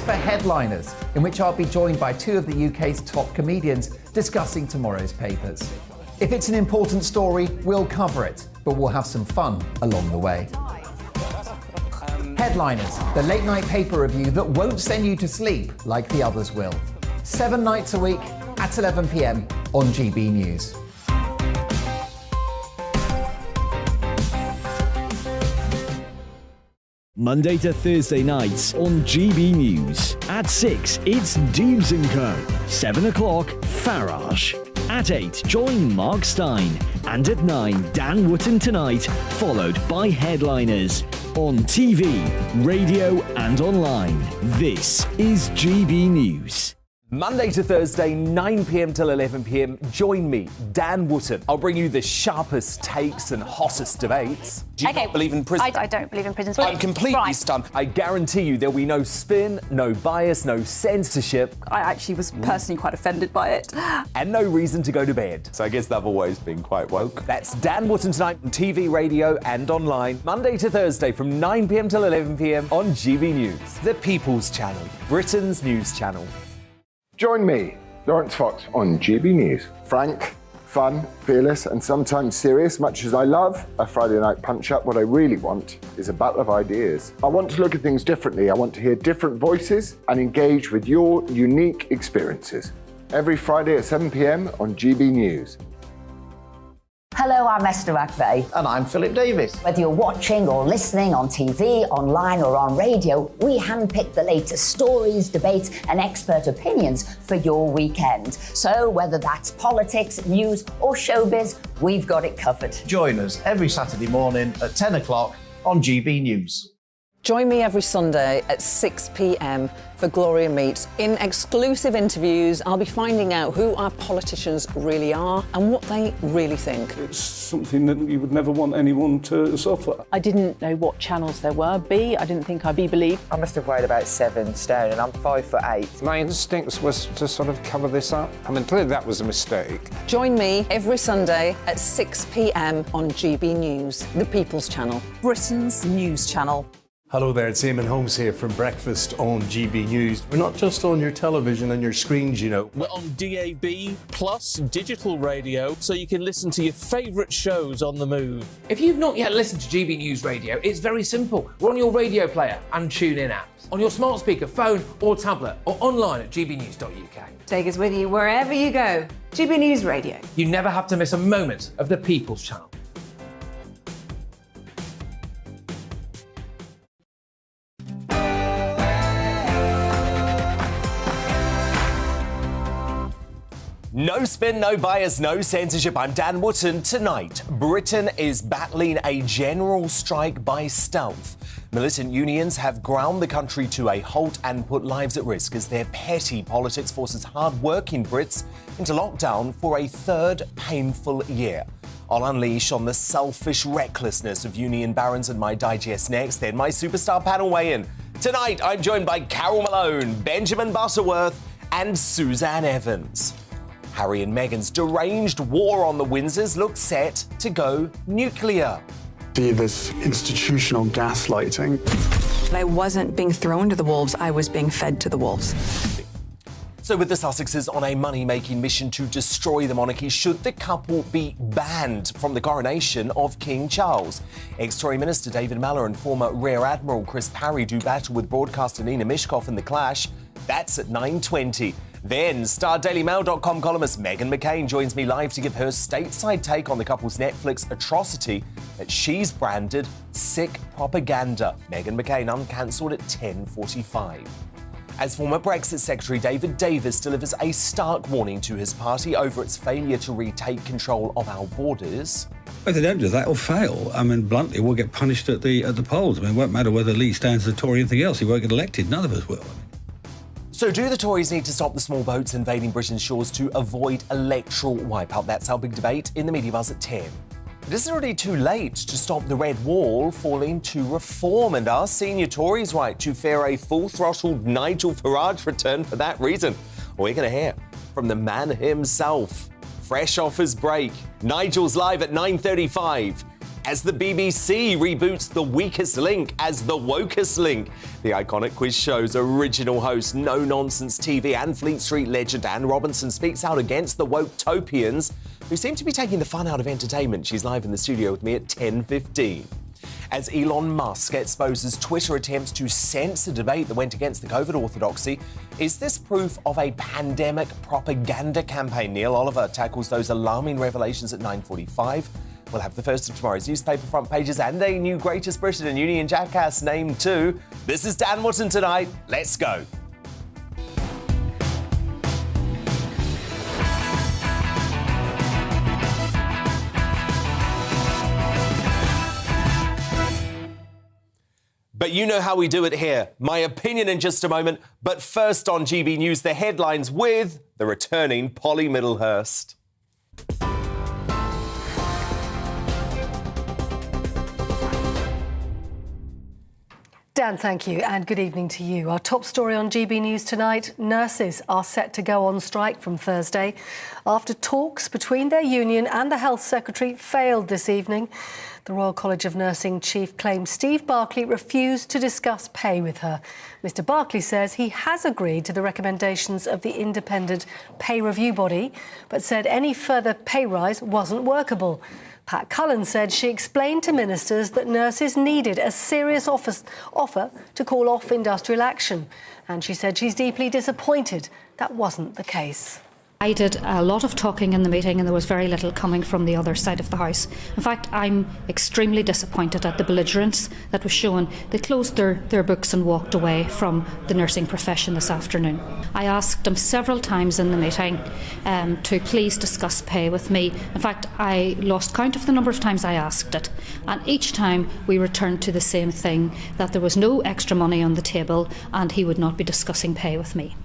for Headliners, in which I'll be joined by two of the UK's top comedians discussing tomorrow's papers. If it's an important story, we'll cover it, but we'll have some fun along the way. Headliners, the late-night paper review that won't send you to sleep like the others will. 7 nights a week at 11 p.m. on GB News. Monday to Thursday nights on GB News. At 6, it's Deebs & Co. 7 o'clock, Farage. At 8, join Mark Stein. And at 9, Dan Wootton Tonight, followed by Headliners. On TV, radio and online. This is GB News. Monday to Thursday, 9 p.m. till 11 p.m. Join me, Dan Wootton. I'll bring you the sharpest takes and hottest debates. Do you not believe in prisons? I don't believe in prisons. I'm completely stunned. I guarantee you there'll be no spin, no bias, no censorship. I actually was personally quite offended by it. And no reason to go to bed. So I guess they've always been quite woke. That's Dan Wootton Tonight on TV, radio and online. Monday to Thursday from 9 p.m. till 11 p.m. on GB News. The People's Channel, Britain's news channel. Join me, Lawrence Fox, on GB News. Frank, fun, fearless, and sometimes serious. Much as I love a Friday night punch-up, what I really want is a battle of ideas. I want to look at things differently. I want to hear different voices and engage with your unique experiences. Every Friday at 7 p.m. on GB News. Hello, I'm Esther McVeigh. And I'm Philip Davis. Whether you're watching or listening on TV, online or on radio, we handpick the latest stories, debates and expert opinions for your weekend. So whether that's politics, news or showbiz, we've got it covered. Join us every Saturday morning at 10 o'clock on GB News. Join me every Sunday at 6 p.m. for Gloria Meets. In exclusive interviews, I'll be finding out who our politicians really are and what they really think. It's something that you would never want anyone to suffer. I didn't know what channels there were. I didn't think I'd be believed. I must have weighed about 7 stone and I'm 5'8". My instincts was to sort of cover this up. I mean, clearly that was a mistake. Join me every Sunday at 6 p.m. on GB News, the People's Channel, Britain's news channel. Hello there, it's Eamon Holmes here from Breakfast on GB News. We're not just on your television and your screens, you know. We're on DAB plus digital radio, so you can listen to your favourite shows on the move. If you've not yet listened to GB News Radio, it's very simple. We're on your radio player and TuneIn apps, on your smart speaker, phone or tablet, or online at gbnews.uk. Take us with you wherever you go. GB News Radio. You never have to miss a moment of the People's Channel. No spin, no bias, no censorship. I'm Dan Wootton. Tonight, Britain is battling a general strike by stealth. Militant unions have ground the country to a halt and put lives at risk as their petty politics forces hard-working Brits into lockdown for a third painful year. I'll unleash on the selfish recklessness of union barons in my digest next. Then my superstar panel weigh-in. Tonight, I'm joined by Carol Malone, Benjamin Butterworth and Suzanne Evans. Harry and Meghan's deranged war on the Windsors looks set to go nuclear. See this institutional gaslighting. I wasn't being thrown to the wolves, I was being fed to the wolves. So with the Sussexes on a money-making mission to destroy the monarchy, should the couple be banned from the coronation of King Charles? Ex-Tory Minister David Malloy and former Rear Admiral Chris Parry do battle with broadcaster Nina Mishkov in the clash. That's at 9:20. Then, StarDailyMail.com columnist Meghan McCain joins me live to give her stateside take on the couple's Netflix atrocity that she's branded sick propaganda. Meghan McCain uncancelled at 10:45. As former Brexit Secretary David Davis delivers a stark warning to his party over its failure to retake control of our borders. If they don't do that, it'll fail. I mean, bluntly, we'll get punished at the polls. I mean, it won't matter whether Lee stands as a Tory or anything else. He won't get elected. None of us will. So do the Tories need to stop the small boats invading Britain's shores to avoid electoral wipeout? That's our big debate in the Media Buzz at 10. But is it already too late to stop the red wall falling to reform? And are senior Tories right to fear a full-throttled Nigel Farage return for that reason? We're going to hear from the man himself. Fresh off his break, Nigel's live at 9:35. As the BBC reboots The Weakest Link as The Wokest Link. The iconic quiz show's original host, no-nonsense TV and Fleet Street legend Anne Robinson speaks out against the woke-topians who seem to be taking the fun out of entertainment. She's live in the studio with me at 10:15. As Elon Musk exposes Twitter attempts to censor debate that went against the COVID orthodoxy, is this proof of a pandemic propaganda campaign? Neil Oliver tackles those alarming revelations at 9:45. We'll have the first of tomorrow's newspaper front pages and a new Greatest Britain and Union Jackass named too. This is Dan Wootton tonight. Let's go. But you know how we do it here. My opinion in just a moment. But first on GB News, the headlines with the returning Polly Middlehurst. Dan, thank you, and good evening to you. Our top story on GB News tonight, nurses are set to go on strike from Thursday after talks between their union and the Health Secretary failed this evening. The Royal College of Nursing chief claims Steve Barclay refused to discuss pay with her. Mr Barclay says he has agreed to the recommendations of the independent pay review body, but said any further pay rise wasn't workable. Pat Cullen said she explained to ministers that nurses needed a serious offer to call off industrial action. And she said she's deeply disappointed that wasn't the case. I did a lot of talking in the meeting and there was very little coming from the other side of the House. In fact, I'm extremely disappointed at the belligerence that was shown. They closed their books and walked away from the nursing profession this afternoon. I asked them several times in the meeting to please discuss pay with me. In fact, I lost count of the number of times I asked it. And each time we returned to the same thing, that there was no extra money on the table and he would not be discussing pay with me.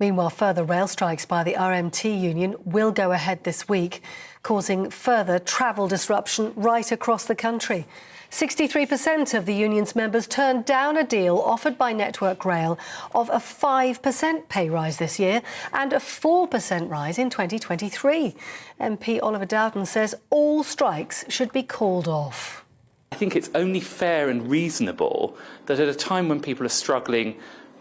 Meanwhile, further rail strikes by the RMT union will go ahead this week, causing further travel disruption right across the country. 63% of the union's members turned down a deal offered by Network Rail of a 5% pay rise this year and a 4% rise in 2023. MP Oliver Dowden says all strikes should be called off. I think it's only fair and reasonable that at a time when people are struggling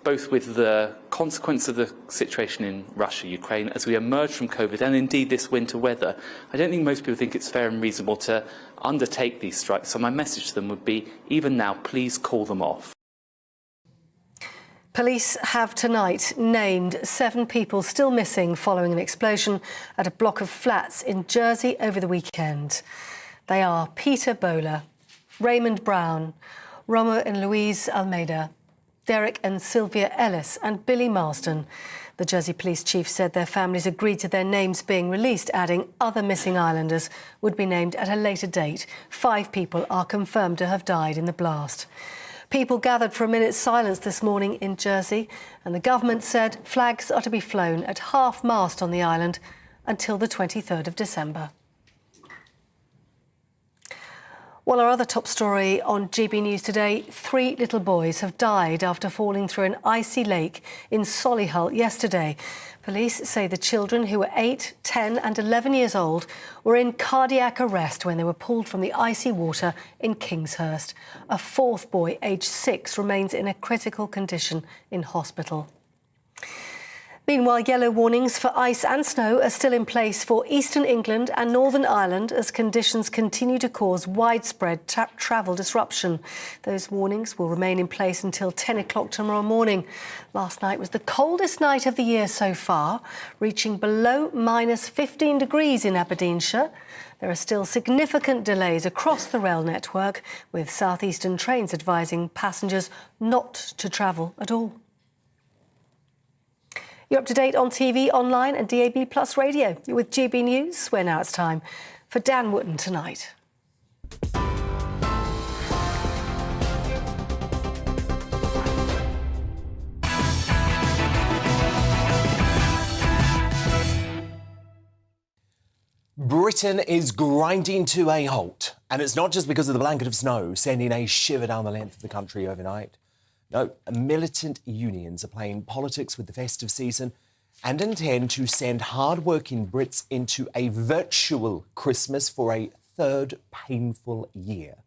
both with the consequence of the situation in Russia, Ukraine, as we emerge from COVID and indeed this winter weather, I don't think most people think it's fair and reasonable to undertake these strikes. So my message to them would be, even now, please call them off. Police have tonight named 7 people still missing following an explosion at a block of flats in Jersey over the weekend. They are Peter Bowler, Raymond Brown, Romo and Louise Almeida, Derek and Sylvia Ellis and Billy Marsden. The Jersey Police Chief said their families agreed to their names being released, adding other missing islanders would be named at a later date. 5 people are confirmed to have died in the blast. People gathered for a minute's silence this morning in Jersey, and the government said flags are to be flown at half-mast on the island until the 23rd of December. Well, our other top story on GB News today, 3 little boys have died after falling through an icy lake in Solihull yesterday. Police say the children, who were 8, 10 and 11 years old, were in cardiac arrest when they were pulled from the icy water in Kingshurst. A 4th boy, aged 6, remains in a critical condition in hospital. Meanwhile, yellow warnings for ice and snow are still in place for eastern England and Northern Ireland as conditions continue to cause widespread travel disruption. Those warnings will remain in place until 10 o'clock tomorrow morning. Last night was the coldest night of the year so far, reaching below -15 degrees in Aberdeenshire. There are still significant delays across the rail network, with South Eastern trains advising passengers not to travel at all. You're up to date on TV, online and DAB Plus radio. You're with GB News, where now it's time for Dan Wootton Tonight. Britain is grinding to a halt, and it's not just because of the blanket of snow sending a shiver down the length of the country overnight. No, militant unions are playing politics with the festive season and intend to send hard-working Brits into a virtual Christmas for a third painful year.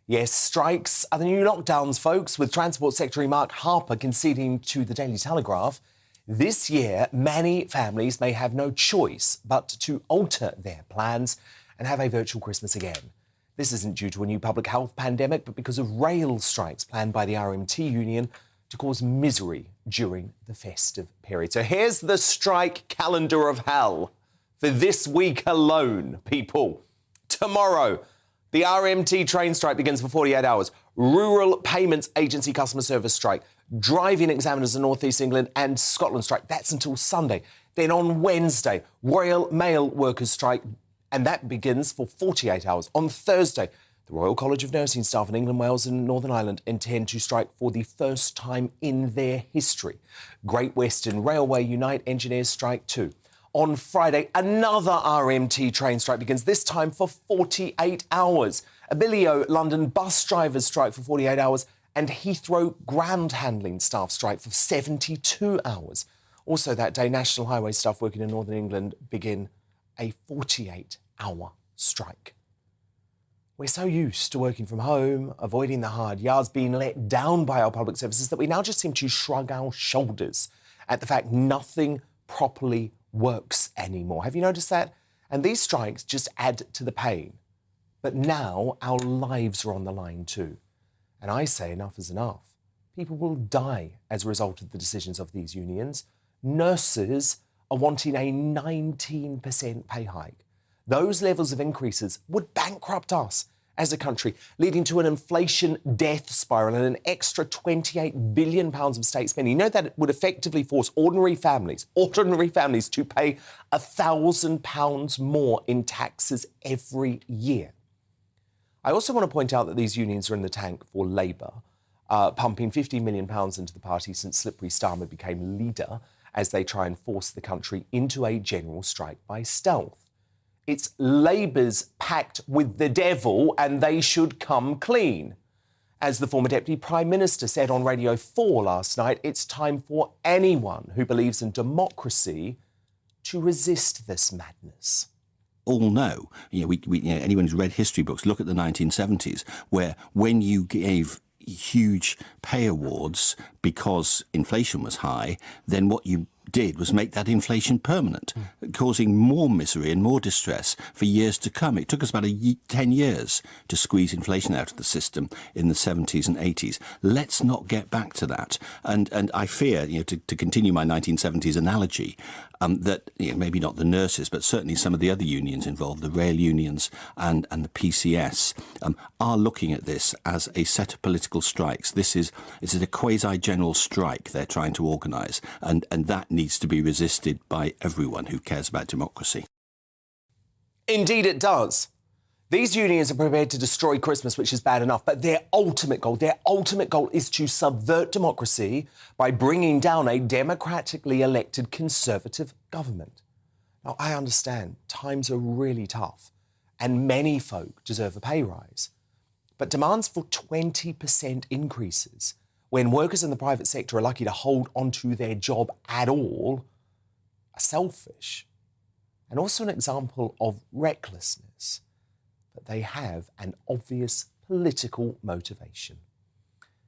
Yes, strikes are the new lockdowns, folks, with Transport Secretary Mark Harper conceding to the Daily Telegraph. This year, many families may have no choice but to alter their plans and have a virtual Christmas again. This isn't due to a new public health pandemic, but because of rail strikes planned by the RMT union to cause misery during the festive period. So here's the strike calendar of hell for this week alone, people. Tomorrow, the RMT train strike begins for 48 hours. Rural Payments Agency customer service strike. Driving examiners in North East England and Scotland strike. That's until Sunday. Then on Wednesday, Royal Mail Workers strike, and that begins for 48 hours. On Thursday, the Royal College of Nursing Staff in England, Wales and Northern Ireland intend to strike for the first time in their history. Great Western Railway Unite engineers strike too. On Friday, another RMT train strike begins, this time for 48 hours. Abilio London bus drivers strike for 48 hours and Heathrow ground handling staff strike for 72 hours. Also that day, National Highway staff working in Northern England begin a 48-hour strike. We're so used to working from home, avoiding the hard yards, being let down by our public services that we now just seem to shrug our shoulders at the fact nothing properly works anymore. Have you noticed that? And these strikes just add to the pain. But now our lives are on the line too. And I say enough is enough. People will die as a result of the decisions of these unions. Nurses are wanting a 19% pay hike. Those levels of increases would bankrupt us as a country, leading to an inflation death spiral and an extra £28 billion of state spending. You know that it would effectively force ordinary families to pay £1,000 more in taxes every year. I also want to point out that these unions are in the tank for Labour, pumping £50 million into the party since Slippery Starmer became leader as they try and force the country into a general strike by stealth. It's Labour's pact with the devil and they should come clean. As the former Deputy Prime Minister said on Radio 4 last night, it's time for anyone who believes in democracy to resist this madness. All know, anyone who's read history books, look at the 1970s, where when you gave huge pay awards because inflation was high, then what you did was make that inflation permanent, causing more misery and more distress for years to come. It took us about 10 years to squeeze inflation out of the system in the 70s and 80s. Let's not get back to that. And I fear, to continue my 1970s analogy, that maybe not the nurses, but certainly some of the other unions involved, the rail unions and the PCS, are looking at this as a set of political strikes. This is a quasi-general strike they're trying to organise, and that needs to be resisted by everyone who cares about democracy. Indeed it does. These unions are prepared to destroy Christmas, which is bad enough, but their ultimate goal is to subvert democracy by bringing down a democratically elected Conservative government. Now, I understand times are really tough and many folk deserve a pay rise, but demands for 20% increases when workers in the private sector are lucky to hold onto their job at all are selfish and also an example of recklessness. But they have an obvious political motivation.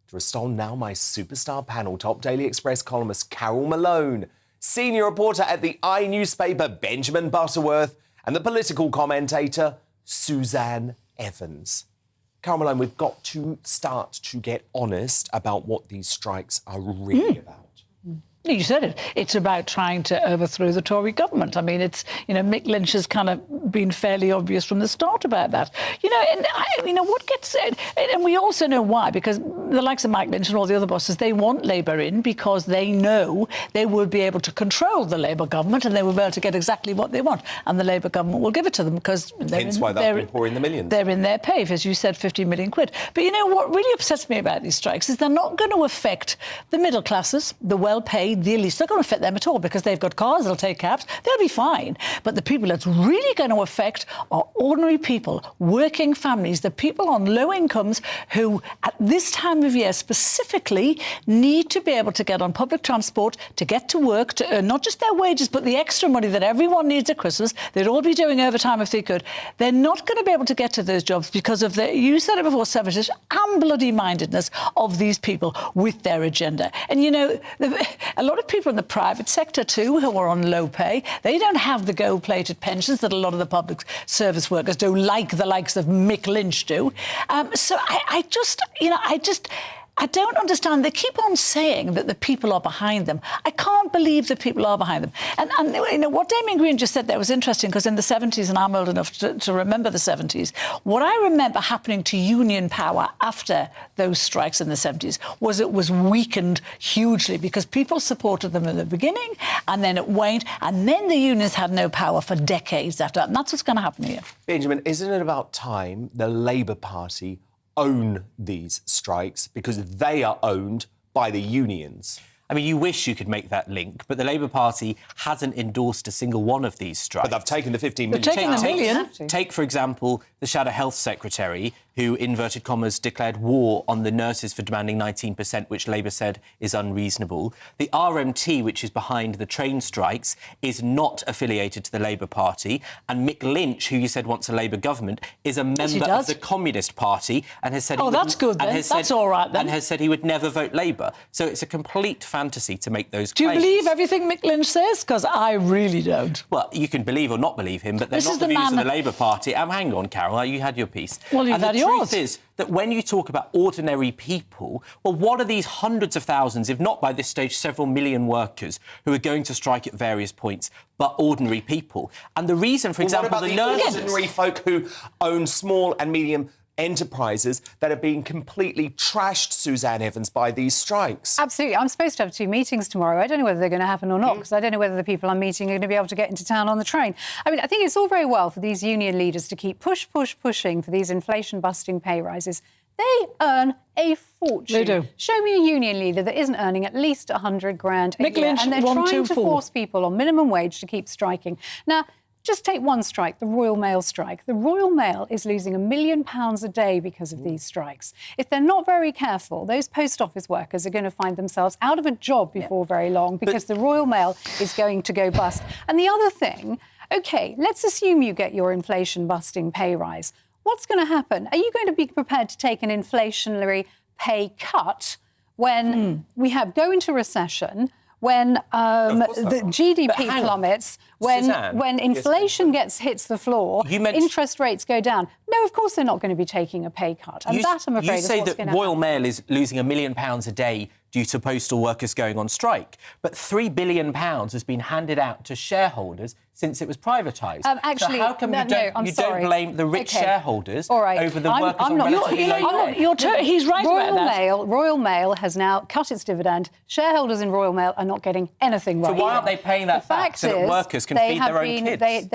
To respond now, my superstar panel, top Daily Express columnist Carol Malone, senior reporter at the newspaper Benjamin Butterworth, and the political commentator Suzanne Evans. Carol Malone, we've got to start to get honest about what these strikes are really about. You said it. It's about trying to overthrow the Tory government. I mean, it's, Mick Lynch has kind of been fairly obvious from the start about that. What gets said, and we also know why, because the likes of Mike Lynch and all the other bosses, they want Labour in because they know they will be able to control the Labour government and they will be able to get exactly what they want. And the Labour government will give it to them because hence why they've been pouring the millions. They're in their pay, as you said, 50 million quid. But what really upsets me about these strikes is they're not going to affect the middle classes, the well-paid, the elites. They're not going to affect them at all because they've got cars, they'll take cabs, they'll be fine. But the people it's really going to affect are ordinary people, working families, the people on low incomes who, at this time of year specifically, need to be able to get on public transport, to get to work, to earn not just their wages, but the extra money that everyone needs at Christmas. They'd all be doing overtime if they could. They're not going to be able to get to those jobs because of the, you said it before, selfishness and bloody-mindedness of these people with their agenda. And, you know, a lot of people in the private sector, too, who are on low pay, they don't have the gold-plated pensions that a lot of the public service workers do, like the likes of Mick Lynch do. So I don't understand. They keep on saying that the people are behind them. I can't believe the people are behind them. And you know, what Damien Green just said there was interesting, because in the 70s, and I'm old enough to remember the 70s, what I remember happening to union power after those strikes in the 70s was it was weakened hugely because people supported them in the beginning and then it waned, and then the unions had no power for decades after that. And that's what's going to happen here. Benjamin, isn't it about time the Labour Party own these strikes, because they are owned by the unions? I mean, you wish you could make that link, but the Labour Party hasn't endorsed a single one of these strikes. But they've taken the 15 million. They've taken the million. Take, for example, the Shadow Health Secretary, who, inverted commas, declared war on the nurses for demanding 19%, which Labour said is unreasonable. The RMT, which is behind the train strikes, is not affiliated to the Labour Party. And Mick Lynch, who you said wants a Labour government, is a member of the Communist Party and has said... Oh, that's good, then. That's all right, then. And has said he would never vote Labour. So it's a complete fantasy to make those Do claims. you believe everything Mick Lynch says? Because I really don't. Well, you can believe or not believe him, but they're not the views of the Labour Party. Hang on, Carol, you had your piece. Well, you've had yours. The truth is that when you talk about ordinary people, well, what are these hundreds of thousands, if not by this stage several million workers who are going to strike at various points, but ordinary people? And the reason, for example, what about the ordinary folk who own small and medium enterprises that are being completely trashed, Suzanne Evans, by these strikes? Absolutely. I'm supposed to have 2 meetings tomorrow. I don't know whether they're going to happen or not, because I don't know whether the people I'm meeting are going to be able to get into town on the train. I mean, I think it's all very well for these union leaders to keep pushing for these inflation-busting pay rises. They earn a fortune. They do. Show me a union leader that isn't earning at least 100 grand a Mick year, Lynch, and they're trying to 124. force people on minimum wage to keep striking. Now, just take one strike, the Royal Mail strike. The Royal Mail is losing £1 million a day because of these strikes. If they're not very careful, those post office workers are going to find themselves out of a job before very long, because the Royal Mail is going to go bust. And the other thing, OK, let's assume you get your inflation-busting pay rise. What's going to happen? Are you going to be prepared to take an inflationary pay cut when we go into recession, when the GDP plummets, when inflation hits the floor, interest rates go down? No, of course they're not going to be taking a pay cut. And that, I'm afraid, is what's going to happen. You say that Royal Mail is losing £1 million a day due to postal workers going on strike, but £3 billion has been handed out to shareholders since it was privatised. Actually, so how come you don't blame the rich shareholders over the workers on relatively low pay? He's right about that. Royal Mail has now cut its dividend. Shareholders in Royal Mail are not getting anything right. So why aren't they paying that back so that workers can feed their own kids?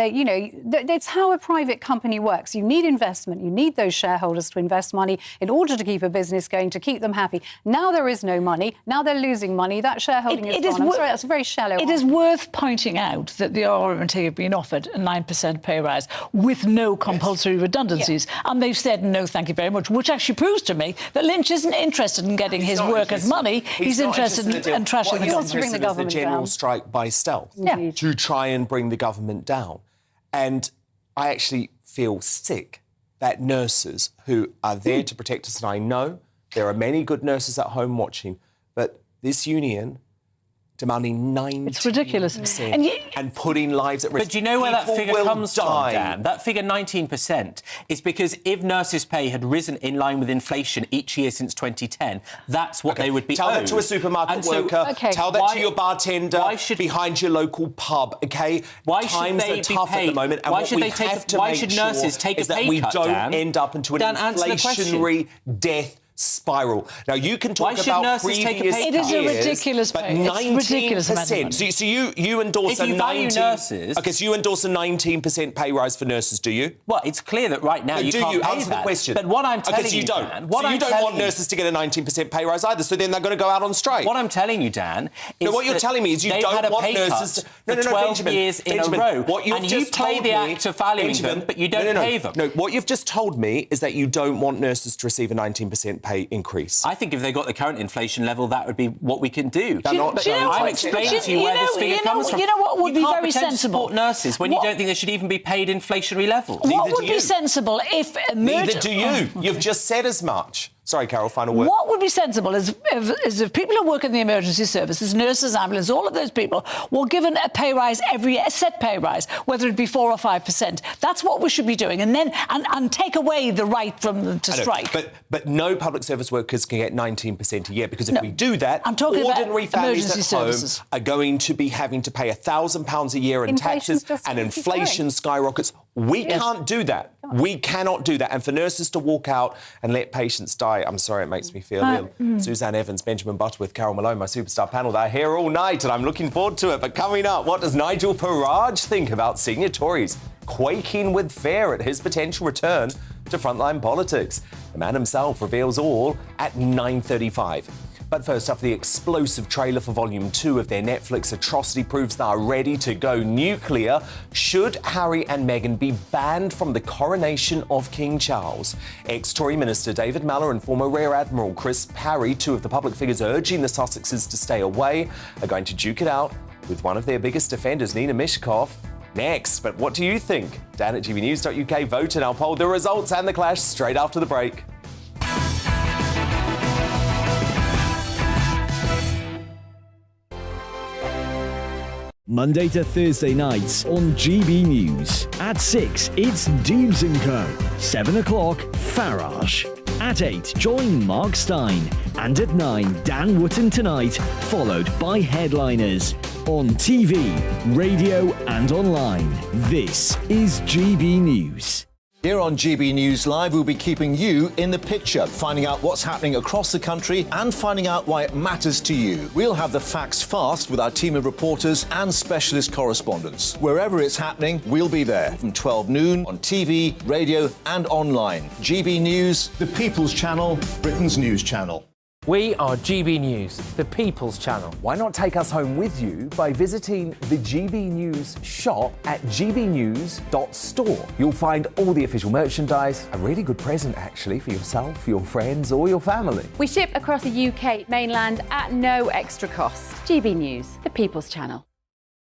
That's how a private company works. You need investment. You need those shareholders to invest money in order to keep a business going, to keep them happy. Now there is no money. Now they're losing money. That shareholding is gone. I'm sorry, that's a very shallow It is worth pointing out that the RMT have been offered a 9% pay rise with no compulsory redundancies. And they've said, no, thank you very much, which actually proves to me that Lynch isn't interested in getting his workers money. He's interested in trashing the government. He wants to bring the general strike by stealth, to try and bring the government down. And I actually feel sick that nurses who are there to protect us, and I know there are many good nurses at home watching, but this union demanding 19%. It's ridiculous. And putting lives at risk. But do you know where that figure comes from, Dan? That figure, 19%, is because if nurses' pay had risen in line with inflation each year since 2010, that's what they would be Tell owed. that to a supermarket worker. Tell that to your bartender behind your local pub, OK? Why Times should they are tough be paid? at the moment, and Why what should we they take have to why make should sure nurses take a is that pay we cut, don't Dan? end up into an Dan, answer the question. inflationary death spiral. Now, you can talk Why should about nurses take a previous pay It is a years, ridiculous but pay. It's 19%. ridiculous amendment. So you endorse If you a value 19... nurses... OK, so you endorse a 19% pay rise for nurses, do you? Well, it's clear that right now No, you do can't you? pay Answer that. the question. But what I'm telling OK, so you don't. Dan, So you don't want nurses to get a 19% pay rise either, so then they're going to go out on strike. What I'm telling you, Dan, is No, what you're that telling me is you they've don't had a want pay nurses... cut for 12 years in a row, what you've and you just play told the me- act of valuing them, but you don't pay them. No, what you've just told me is that you don't want nurses to receive a 19% pay increase. I think if they got the current inflation level, that would be what we can do. I'm explaining to you where this figure comes from. You know what would be can't very pretend to sensible? support nurses when you don't think they should even be paid inflationary levels. What would be sensible if... Neither do you. You've just said as much. Sorry, Carol, final word. What would be sensible is if people who work in the emergency services, nurses, ambulance, all of those people were given a pay rise every year, a set pay rise, whether it be 4 or 5%. That's what we should be doing, and then and take away the right from them to strike. But no public service workers can get 19% a year, because if we do that, I'm talking about ordinary families emergency at home services. are going to be having to pay £1,000 a year in Inflation's taxes, just and going to keep inflation skyrockets. We can't do that. We cannot do that. And for nurses to walk out and let patients die, I'm sorry, it makes me feel ill. Suzanne Evans, Benjamin Butterworth, Carol Malone, my superstar panel, they're here all night, and I'm looking forward to it. But coming up, what does Nigel Farage think about senior Tories quaking with fear at his potential return to frontline politics? The man himself reveals all at 9:35. But first up, the explosive trailer for Volume 2 of their Netflix atrocity proves they are ready to go nuclear. Should Harry and Meghan be banned from the coronation of King Charles? Ex-Tory Minister David Malloy and former Rear Admiral Chris Parry, two of the public figures urging the Sussexes to stay away, are going to duke it out with one of their biggest defenders, Nina Mishkov, next. But what do you think? Dan at GBNews.uk, vote and I'll poll the results and the clash straight after the break. Monday to Thursday nights on GB News. At 6, it's Dubes & Co. 7 o'clock, Farage. At 8, join Mark Stein. And at 9, Dan Wootton Tonight, followed by Headliners. On TV, radio and online. This is GB News. Here on GB News Live, we'll be keeping you in the picture, finding out what's happening across the country and finding out why it matters to you. We'll have the facts fast with our team of reporters and specialist correspondents. Wherever it's happening, we'll be there from 12 noon on TV, radio and online. GB News, The People's Channel, Britain's news channel. We are GB News, the People's Channel. Why not take us home with you by visiting the GB News shop at gbnews.store? You'll find all the official merchandise, a really good present actually for yourself, your friends or your family. We ship across the UK mainland at no extra cost. GB News, the People's Channel.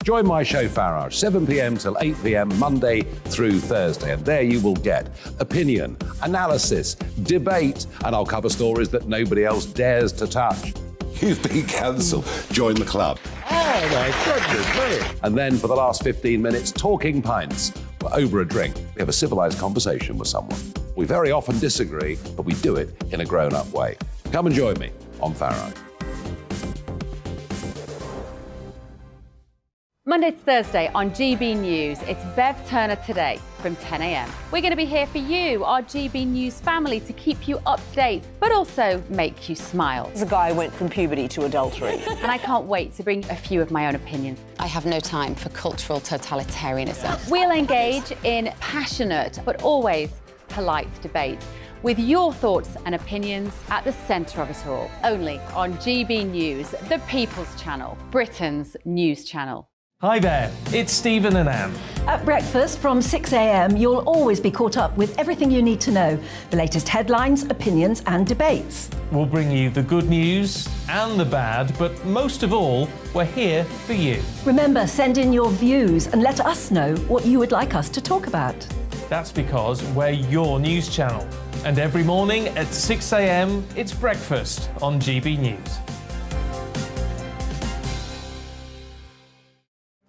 Join my show Farage, 7 p.m. till 8 p.m. Monday through Thursday, and there you will get opinion, analysis, debate, and I'll cover stories that nobody else dares to touch. You've been cancelled. Join the club. Oh my goodness me! And then for the last 15 minutes, talking pints. We're over a drink. We have a civilised conversation with someone. We very often disagree, but we do it in a grown-up way. Come and join me on Farage. Monday to Thursday on GB News, it's Bev Turner Today from 10 a.m. We're going to be here for you, our GB News family, to keep you up to date, but also make you smile. The guy went from puberty to adultery. And I can't wait to bring a few of my own opinions. I have no time for cultural totalitarianism. We'll engage in passionate, but always polite debate, with your thoughts and opinions at the centre of it all. Only on GB News, the People's Channel, Britain's news channel. Hi there, it's Stephen and Anne. At breakfast from 6 a.m, you'll always be caught up with everything you need to know, the latest headlines, opinions and debates. We'll bring you the good news and the bad, but most of all, we're here for you. Remember, send in your views and let us know what you would like us to talk about. That's because we're your news channel. And every morning at 6 a.m, it's breakfast on GB News.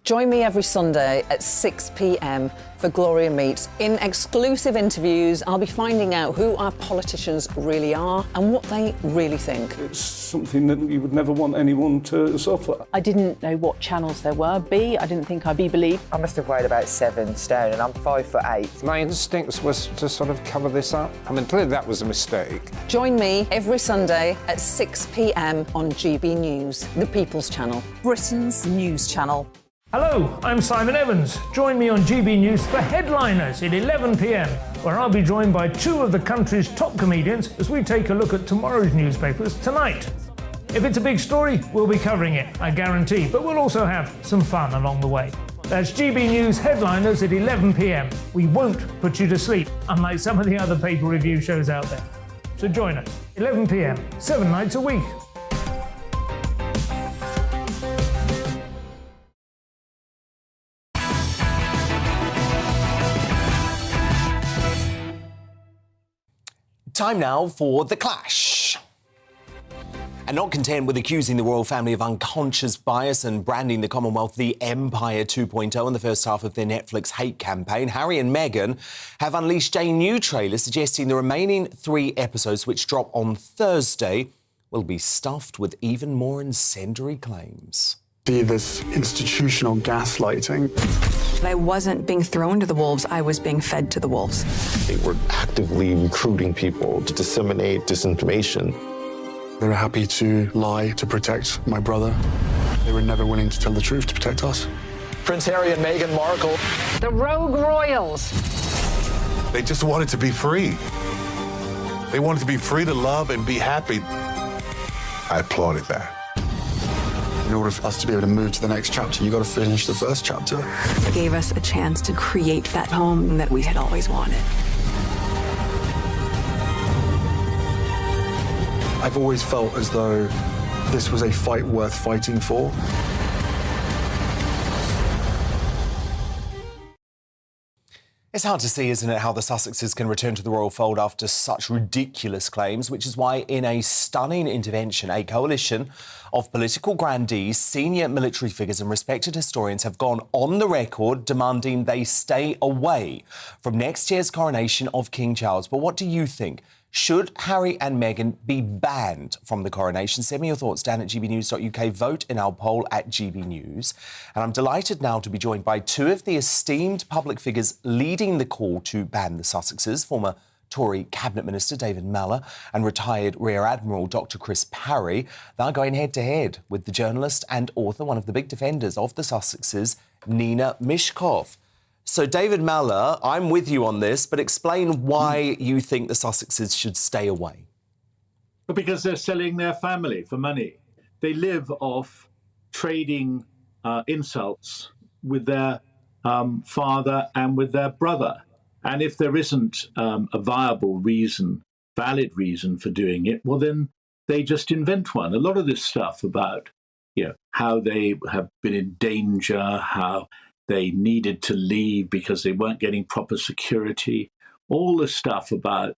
Join me every Sunday at 6 p.m. for Gloria Meets. In exclusive interviews, I'll be finding out who our politicians really are and what they really think. It's something that you would never want anyone to suffer. I didn't know what channels there were. B, I didn't think I'd be believed. I must have weighed about 7 stone and I'm 5'8". My instincts was to sort of cover this up. I mean, clearly that was a mistake. Join me every Sunday at 6 p.m. on GB News, the People's Channel, Britain's news channel. Hello, I'm Simon Evans. Join me on GB News for Headliners at 11 p.m, where I'll be joined by 2 of the country's top comedians as we take a look at tomorrow's newspapers tonight. If it's a big story, we'll be covering it, I guarantee, but we'll also have some fun along the way. That's GB News Headliners at 11 p.m. We won't put you to sleep, unlike some of the other paper review shows out there. So join us, 11 p.m, 7 nights a week. Time now for The Clash. And not content with accusing the royal family of unconscious bias and branding the Commonwealth the Empire 2.0 in the first half of their Netflix hate campaign, Harry and Meghan have unleashed a new trailer suggesting the remaining 3 episodes, which drop on Thursday, will be stuffed with even more incendiary claims. This institutional gaslighting. I wasn't being thrown to the wolves, I was being fed to the wolves. They were actively recruiting people to disseminate disinformation. They were happy to lie to protect my brother. They were never willing to tell the truth to protect us. Prince Harry and Meghan Markle. The rogue royals. They just wanted to be free. They wanted to be free to love and be happy. I applauded that. In order for us to be able to move to the next chapter, you got to finish the first chapter. It gave us a chance to create that home that we had always wanted. I've always felt as though this was a fight worth fighting for. It's hard to see, isn't it, how the Sussexes can return to the royal fold after such ridiculous claims, which is why, in a stunning intervention, a coalition of political grandees, senior military figures and respected historians have gone on the record demanding they stay away from next year's coronation of King Charles. But what do you think? Should Harry and Meghan be banned from the coronation? Send me your thoughts down at gbnews.uk. Vote in our poll at GB News. And I'm delighted now to be joined by 2 of the esteemed public figures leading the call to ban the Sussexes, former Tory Cabinet Minister David Mallow and retired Rear Admiral Dr Chris Parry. They're going head-to-head with the journalist and author, one of the big defenders of the Sussexes, Nina Mishkov. So, David Mallow, I'm with you on this, but explain why you think the Sussexes should stay away. Well, because they're selling their family for money. They live off trading insults with their father and with their brother. And if there isn't a viable reason, valid reason for doing it, well, then they just invent one. A lot of this stuff about, how they have been in danger, how they needed to leave because they weren't getting proper security. All the stuff about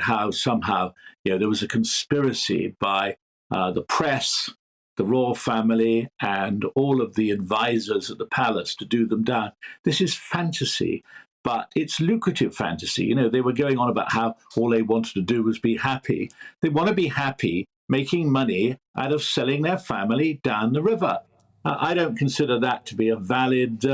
how somehow there was a conspiracy by the press, the royal family, and all of the advisors at the palace to do them down. This is fantasy, but it's lucrative fantasy. They were going on about how all they wanted to do was be happy. They want to be happy making money out of selling their family down the river. I don't consider that to be a valid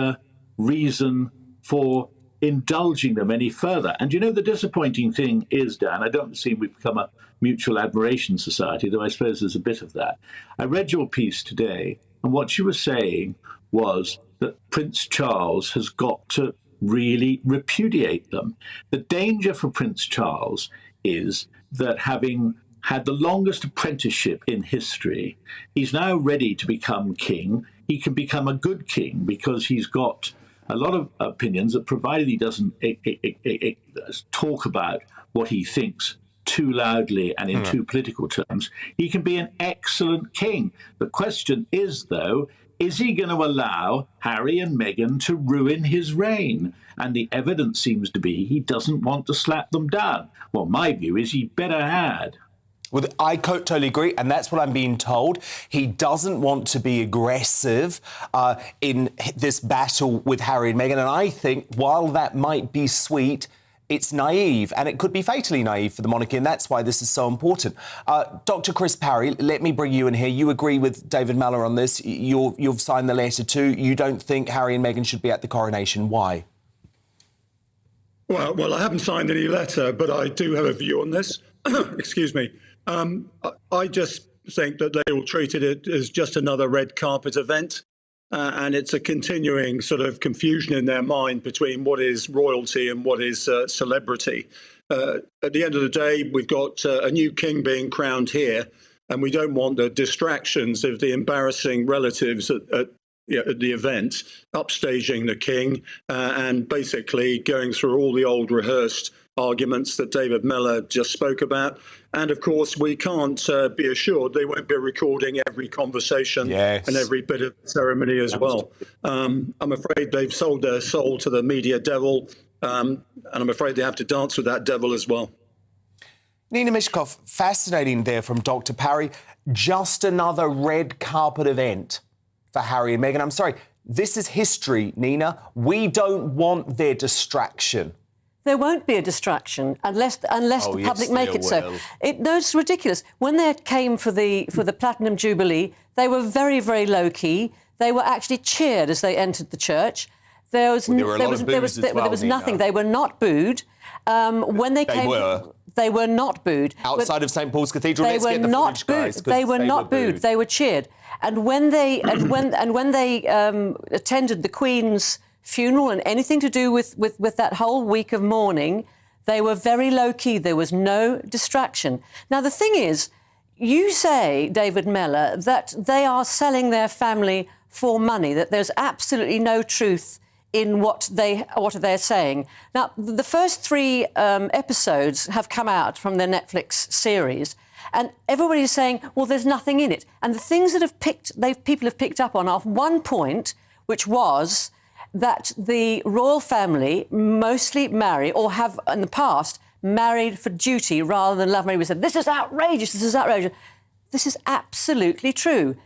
reason for indulging them any further. And the disappointing thing is, Dan, I don't see we've become a mutual admiration society, though I suppose there's a bit of that. I read your piece today, and what you were saying was that Prince Charles has got to really repudiate them. The danger for Prince Charles is that, having had the longest apprenticeship in history, he's now ready to become king. He can become a good king because he's got a lot of opinions that, provided he doesn't talk about what he thinks too loudly and in too political terms, he can be an excellent king. The question is, though, is he going to allow Harry and Meghan to ruin his reign? And the evidence seems to be he doesn't want to slap them down. Well, my view is he better had. Well, I totally agree, and that's what I'm being told. He doesn't want to be aggressive in this battle with Harry and Meghan, and I think while that might be sweet, it's naive, and it could be fatally naive for the monarchy, and that's why this is so important. Dr. Chris Parry, let me bring you in here. You agree with David Mallow on this. You've signed the letter too. You don't think Harry and Meghan should be at the coronation. Why? Well, I haven't signed any letter, but I do have a view on this. Excuse me. I just think that they will treat it as just another red carpet event. And it's a continuing sort of confusion in their mind between what is royalty and what is celebrity. At the end of the day, we've got a new king being crowned here, and we don't want the distractions of the embarrassing relatives at the event, upstaging the king and basically going through all the old rehearsed arguments that David Miller just spoke about. And of course, we can't be assured they won't be recording every conversation and every bit of ceremony as well. I'm afraid they've sold their soul to the media devil, and I'm afraid they have to dance with that devil as well. Nina Mishkov, fascinating there from Dr. Parry. Just another red carpet event for Harry and Meghan. I'm sorry, this is history, Nina. We don't want their distraction. There won't be a distraction unless the public make it so. No, it's ridiculous. When they came for the Platinum Jubilee, they were very, very low key. They were actually cheered as they entered the church. There was nothing. They were not booed. When they came, they were not booed. Outside of St Paul's Cathedral, they were not booed. They were not booed. They were cheered. And when they attended the Queen's funeral and anything to do with that whole week of mourning, they were very low-key. There was no distraction. Now, the thing is, you say, David Miller, that they are selling their family for money, that there's absolutely no truth in what they're saying. Now, the first 3 episodes have come out from their Netflix series, and everybody's saying, well, there's nothing in it. And the things that people have picked up on are one point, which was that the royal family mostly marry, or have in the past married for duty rather than love. Everybody said, this is outrageous, this is outrageous. This is absolutely true.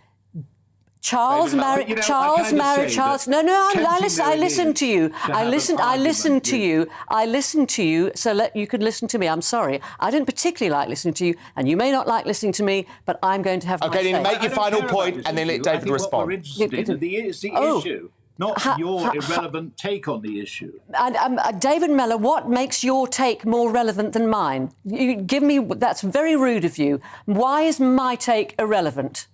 Charles married. No. I listened to you. I listened to you. So you could listen to me. I'm sorry. I didn't particularly like listening to you, and you may not like listening to me, but I'm going to have my say. Okay, then make your final point, and then let David respond. It's the issue. Not your irrelevant take on the issue. David Miller, what makes your take more relevant than mine? You give me. That's very rude of you. Why is my take irrelevant?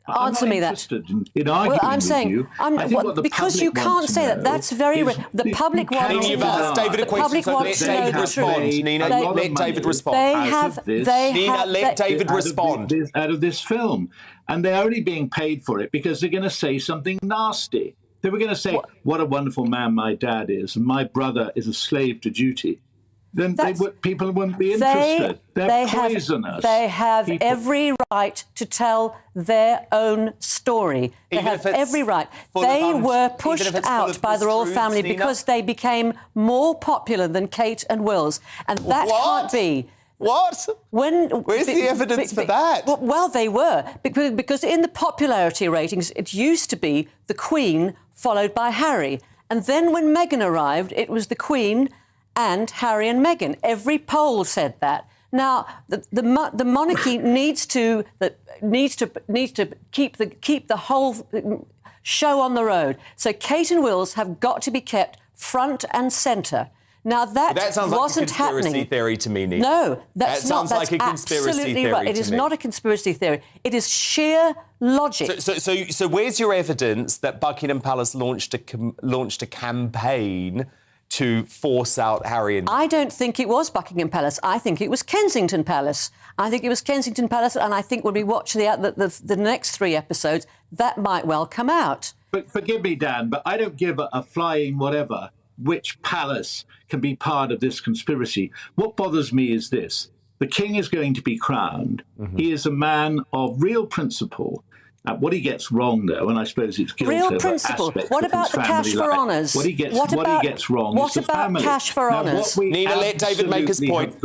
Answer me that. In arguing I'm saying, with you. because you can't say that. That's very. The public wants to know. David a question, so let David respond. Nina, let David respond. Nina, let David respond. Out of this film, and they're only being paid for it because they're going to say something nasty. They were going to say, what a wonderful man my dad is, and my brother is a slave to duty. Then people wouldn't be interested. They're poisonous. They have every right to tell their own story. They have every right. They were pushed out by the royal family because they became more popular than Kate and Wills. And that can't be. What? Where's the evidence for that? Well, they were. Because in the popularity ratings, it used to be the Queen followed by Harry. And then when Meghan arrived, it was the Queen and Harry and Meghan. Every poll said that. Now, the monarchy needs to keep the whole show on the road. So Kate and Wills have got to be kept front and centre. Now, that sounds wasn't like a conspiracy happening. theory to me, Nina. No, that's not. That sounds like a conspiracy theory right. It is not a conspiracy theory. It is sheer logic. So where's your evidence that Buckingham Palace launched a campaign to force out Harry and Meghan? I don't think it was Buckingham Palace. I think it was Kensington Palace. And I think when we watch the next 3 episodes, that might well come out. But forgive me, Dan, but I don't give a flying whatever which palace can be part of this conspiracy. What bothers me is this. The king is going to be crowned. Mm-hmm. He is a man of real principle. What he gets wrong, though, and I suppose it's guilt real principle. What about the cash for honours? What he gets wrong is the family. Cash for honours? Nina, let David make his point.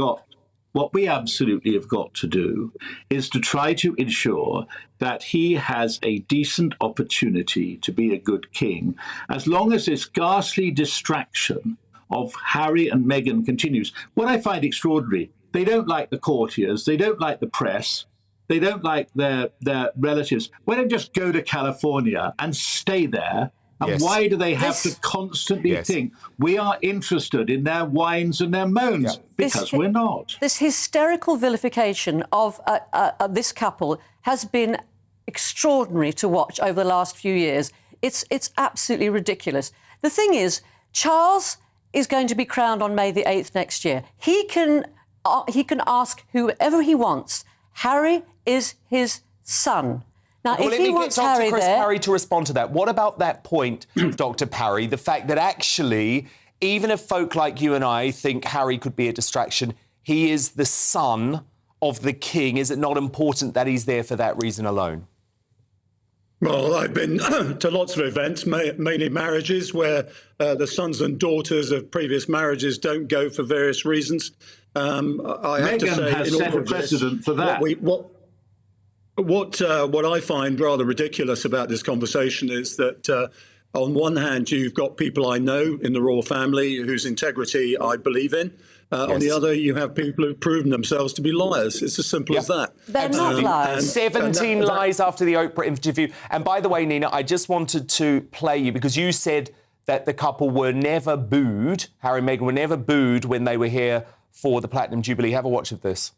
what we absolutely have got to do is to try to ensure that he has a decent opportunity to be a good king, as long as this ghastly distraction of Harry and Meghan continues. What I find extraordinary, they don't like the courtiers, they don't like the press, they don't like their relatives. Why don't just go to California and stay there? And why do they have to constantly think we are interested in their whines and their moans? Because we're not. This hysterical vilification of this couple has been extraordinary to watch over the last few years. It's absolutely ridiculous. The thing is, Charles is going to be crowned on May the 8th next year. He can ask whoever he wants. Harry is his son. Now, well, if he wants Harry Chris there... Parry to respond to that. What about that point, Dr. Parry, the fact that actually, even if folk like you and I think Harry could be a distraction, he is the son of the king. Is it not important that he's there for that reason alone? Well, I've been to lots of events, mainly marriages, where the sons and daughters of previous marriages don't go for various reasons. I have to say, Meghan has set a precedent for that. What I find rather ridiculous about this conversation is that on one hand, you've got people I know in the royal family whose integrity I believe in. On the other, you have people who've proven themselves to be liars. It's as simple as that. They're not liars. 17 lies after the Oprah interview. And by the way, Nina, I just wanted to play you because you said that the couple were never booed. Harry and Meghan were never booed when they were here for the Platinum Jubilee. Have a watch of this.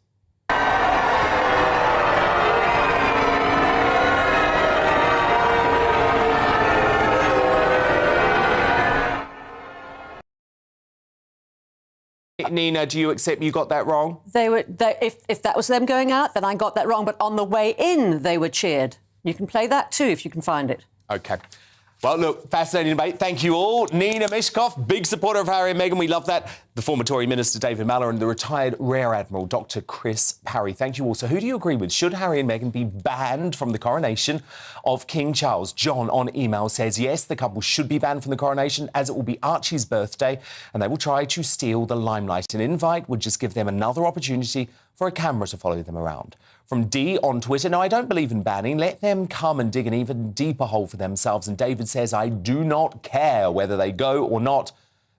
Nina, do you accept you got that wrong? If that was them going out, then I got that wrong. But on the way in, they were cheered. You can play that too if you can find it. OK. Well, look, fascinating debate. Thank you all. Nina Mishkov, big supporter of Harry and Meghan. We love that. The former Tory Minister David Mallor and the retired Rear Admiral Dr. Chris Parry. Thank you all. So who do you agree with? Should Harry and Meghan be banned from the coronation of King Charles? John on email says, yes, the couple should be banned from the coronation as it will be Archie's birthday and they will try to steal the limelight. An invite would just give them another opportunity for a camera to follow them around. From D on Twitter, no, I don't believe in banning. Let them come and dig an even deeper hole for themselves. And David says, I do not care whether they go or not,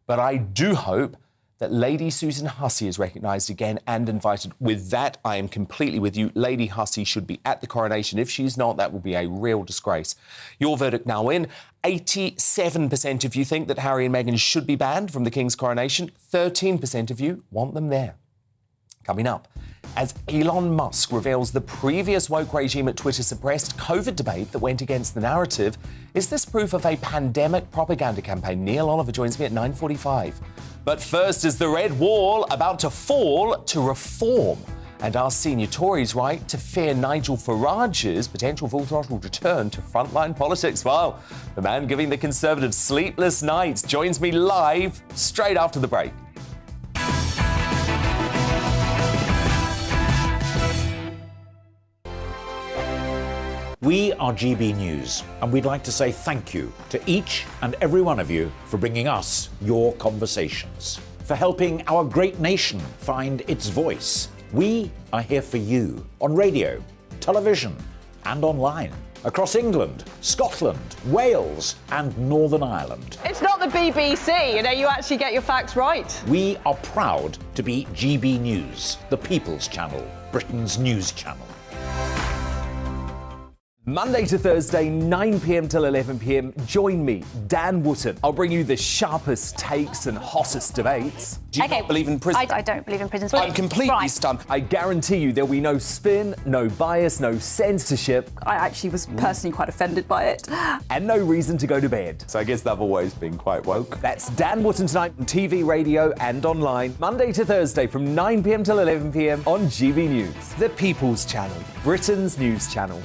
but I do hope that Lady Susan Hussey is recognised again and invited. With that, I am completely with you. Lady Hussey should be at the coronation. If she's not, that will be a real disgrace. Your verdict now in. 87% of you think that Harry and Meghan should be banned from the King's coronation. 13% of you want them there. Coming up, as Elon Musk reveals the previous woke regime at Twitter suppressed COVID debate that went against the narrative, is this proof of a pandemic propaganda campaign? Neil Oliver joins me at 9:45. But first, is the red wall about to fall to reform? And are senior Tories right to fear Nigel Farage's potential full-throttle return to frontline politics? Well, the man giving the Conservatives sleepless nights joins me live straight after the break. We are GB News, and we'd like to say thank you to each and every one of you for bringing us your conversations, for helping our great nation find its voice. We are here for you on radio, television, and online, across England, Scotland, Wales, and Northern Ireland. It's not the BBC, you actually get your facts right. We are proud to be GB News, the People's Channel, Britain's news channel. Monday to Thursday, 9 p.m. till 11 p.m. Join me, Dan Wootton. I'll bring you the sharpest takes and hottest debates. Do you not believe in prison? I don't believe in prison. I'm completely stunned. I guarantee you there'll be no spin, no bias, no censorship. I actually was personally quite offended by it. And no reason to go to bed. So I guess they've always been quite woke. That's Dan Wootton tonight on TV, radio and online. Monday to Thursday from 9 p.m. till 11 p.m. on GB News. The People's Channel, Britain's news channel.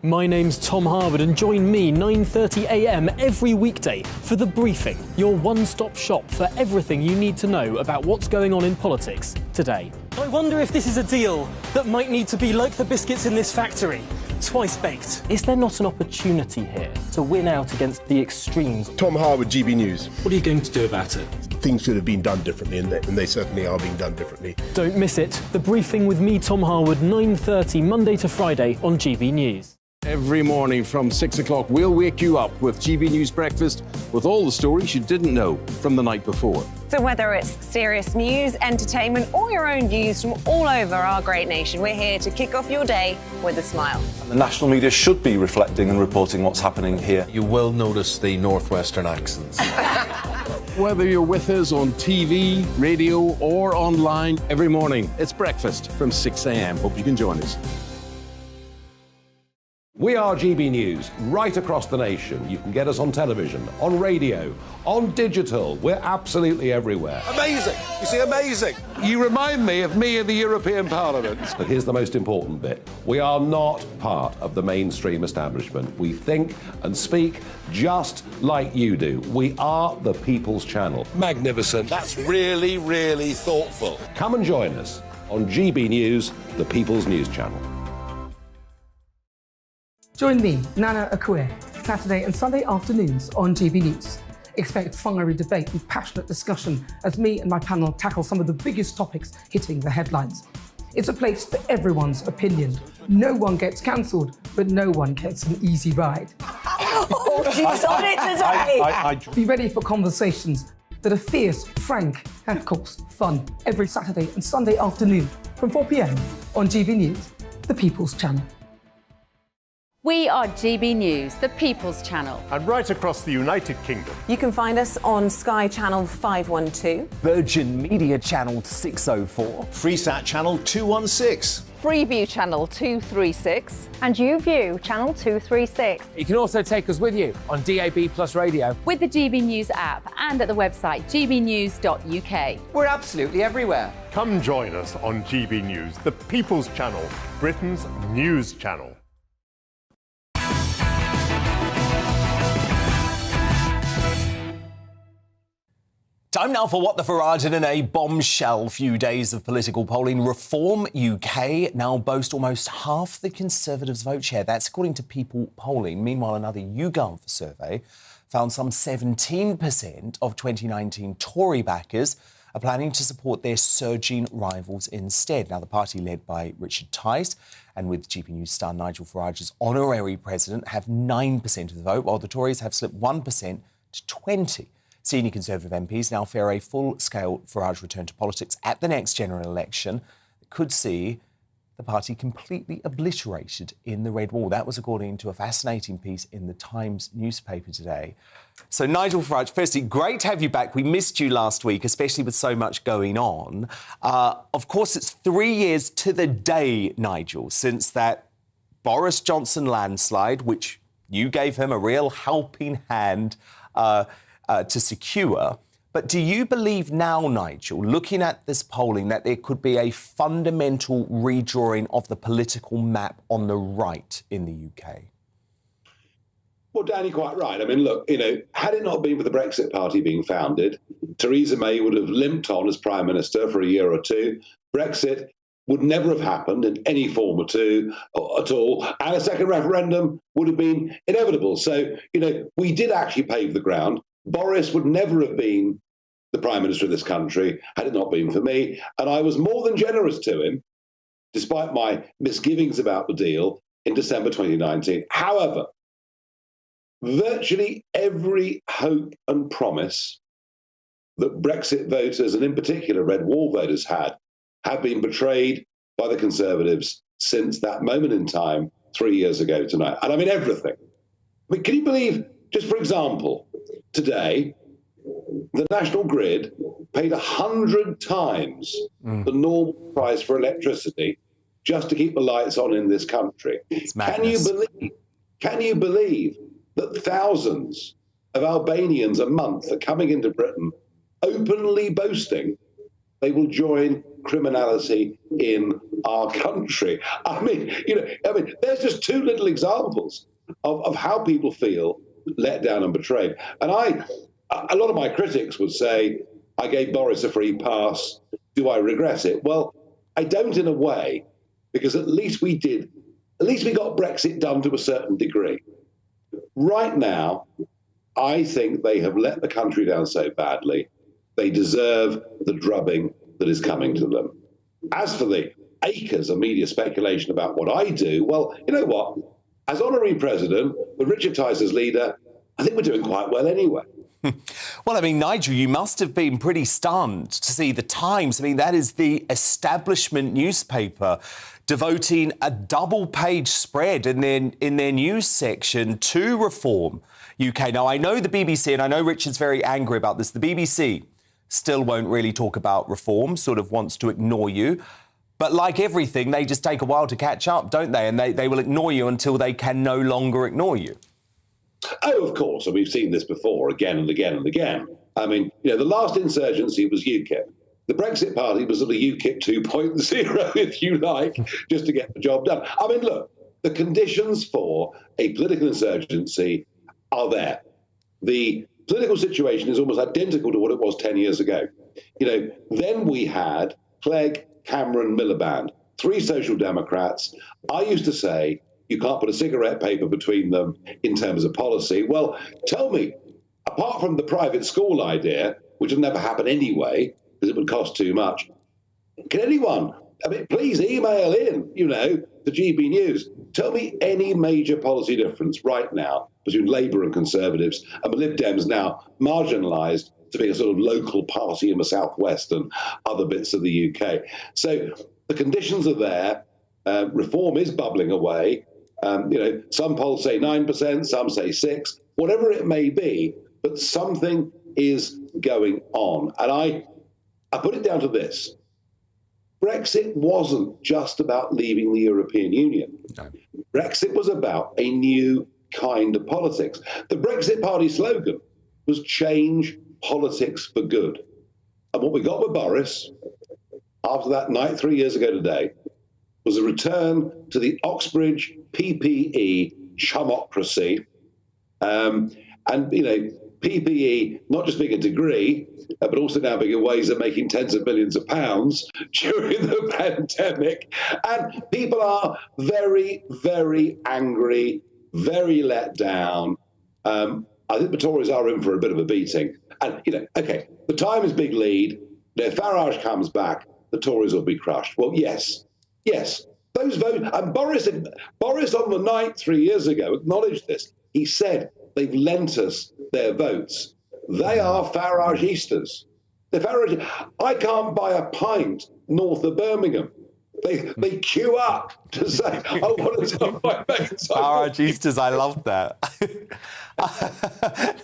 My name's Tom Harwood and join me 9:30 a.m. every weekday for The Briefing, your one-stop shop for everything you need to know about what's going on in politics today. I wonder if this is a deal that might need to be like the biscuits in this factory, twice baked. Is there not an opportunity here to win out against the extremes? Tom Harwood, GB News. What are you going to do about it? things should have been done differently, and they certainly are being done differently. Don't miss it. The Briefing with me, Tom Harwood, 9:30 Monday to Friday on GB News. Every morning from 6 o'clock, we'll wake you up with GB News Breakfast with all the stories you didn't know from the night before. So whether it's serious news, entertainment, or your own views from all over our great nation, we're here to kick off your day with a smile. And the national media should be reflecting and reporting what's happening here. You will notice the northwestern accents. Whether you're with us on TV, radio, or online, every morning, it's breakfast from 6 a.m. Hope you can join us. We are GB News, right across the nation. You can get us on television, on radio, on digital. We're absolutely everywhere. Amazing. You see, amazing. You remind me of me in the European Parliament. But here's the most important bit. We are not part of the mainstream establishment. We think and speak just like you do. We are the People's Channel. Magnificent. That's really, really thoughtful. Come and join us on GB News, the People's News Channel. Join me, Nana Akue, Saturday and Sunday afternoons on GB News. Expect fiery debate and passionate discussion as me and my panel tackle some of the biggest topics hitting the headlines. It's a place for everyone's opinion. No one gets cancelled, but no one gets an easy ride. Oh, she's on it today! Be ready for conversations that are fierce, frank, and of course, fun. Every Saturday and Sunday afternoon from 4 p.m. on GB News, the People's Channel. We are GB News, the People's Channel. And right across the United Kingdom. You can find us on Sky Channel 512, Virgin Media Channel 604, Freesat Channel 216. Freeview Channel 236, And YouView, Channel 236. You can also take us with you on DAB Plus Radio. With the GB News app and at the website gbnews.uk. We're absolutely everywhere. Come join us on GB News, the People's Channel, Britain's news channel. Time now for What the Farage in a bombshell few days of political polling. Reform UK now boast almost half the Conservatives' vote share. That's according to People polling. Meanwhile, another YouGov survey found some 17% of 2019 Tory backers are planning to support their surging rivals instead. Now, the party led by Richard Tice and with GP News star Nigel Farage as honorary president have 9% of the vote, while the Tories have slipped 1% to 20%. Senior Conservative MPs now fear a full-scale Farage return to politics at the next general election that could see the party completely obliterated in the Red Wall. That was according to a fascinating piece in the Times newspaper today. So, Nigel Farage, firstly, great to have you back. We missed you last week, especially with so much going on. Of course, it's 3 years to the day, Nigel, since that Boris Johnson landslide, which you gave him a real helping hand to secure. But do you believe now, Nigel, looking at this polling, that there could be a fundamental redrawing of the political map on the right in the UK? Well, Danny, quite right. I mean, look, had it not been for the Brexit Party being founded, Theresa May would have limped on as Prime Minister for a year or two. Brexit would never have happened in any form at all, and a second referendum would have been inevitable. So, we did actually pave the ground. Boris would never have been the Prime Minister of this country had it not been for me. And I was more than generous to him, despite my misgivings about the deal, in December 2019. However, virtually every hope and promise that Brexit voters, and in particular Red Wall voters, had been betrayed by the Conservatives since that moment in time 3 years ago tonight. And I mean everything. I mean, can you believe, just for example, today, the National Grid paid 100 times the normal price for electricity just to keep the lights on in this country. Can you believe that thousands of Albanians a month are coming into Britain openly boasting they will join criminality in our country? I mean, there's just two little examples of how people feel let down and betrayed. And a lot of my critics would say, I gave Boris a free pass. Do I regret it? Well, I don't in a way, because at least we got Brexit done to a certain degree. Right now, I think they have let the country down so badly They deserve the drubbing that is coming to them. As for the acres of media speculation about what I do, well, you know what? As honorary president, with Richard Tice as leader, I think we're doing quite well anyway. Well, I mean, Nigel, you must have been pretty stunned to see the Times. I mean, that is the establishment newspaper devoting a double-page spread in their news section to Reform UK. Now, I know the BBC, and I know Richard's very angry about this, the BBC still won't really talk about reform, sort of wants to ignore you. But like everything, they just take a while to catch up, don't they? And they will ignore you until they can no longer ignore you. Oh, of course, and we've seen this before again and again and again. I mean, you know, the last insurgency was UKIP. The Brexit Party was sort of UKIP 2.0, if you like, just to get the job done. I mean, look, the conditions for a political insurgency are there. The political situation is almost identical to what it was 10 years ago. You know, then we had Clegg, Cameron, Miliband, three Social Democrats. I used to say, you can't put a cigarette paper between them in terms of policy. Well, tell me, apart from the private school idea, which will never happen anyway, because it would cost too much, can anyone, I mean, please email in, you know, to GB News. Tell me any major policy difference right now between Labour and Conservatives, and the Lib Dems now marginalised to be a sort of local party in the southwest and other bits of the UK. So the conditions are there. Reform is bubbling away. You know, some polls say 9%, some say 6%, whatever it may be, but something is going on. And I put it down to this. Brexit wasn't just about leaving the European Union. No. Brexit was about a new kind of politics. The Brexit Party slogan was change politics for good. And what we got with Boris, after that night 3 years ago today, was a return to the Oxbridge PPE chumocracy. And, you know, PPE not just being a degree, but also now being ways of making tens of millions of pounds during the pandemic. And people are very, very angry, very let down. I think the Tories are in for a bit of a beating. And, you know, OK, the time is big lead. If Farage comes back, the Tories will be crushed. Well, yes, those votes. And Boris on the night 3 years ago acknowledged this. He said they've lent us their votes. They are Farageistas. They're Farage. I can't buy a pint north of Birmingham. They queue up to say, I want to tell my mates. Farageistas, I love that.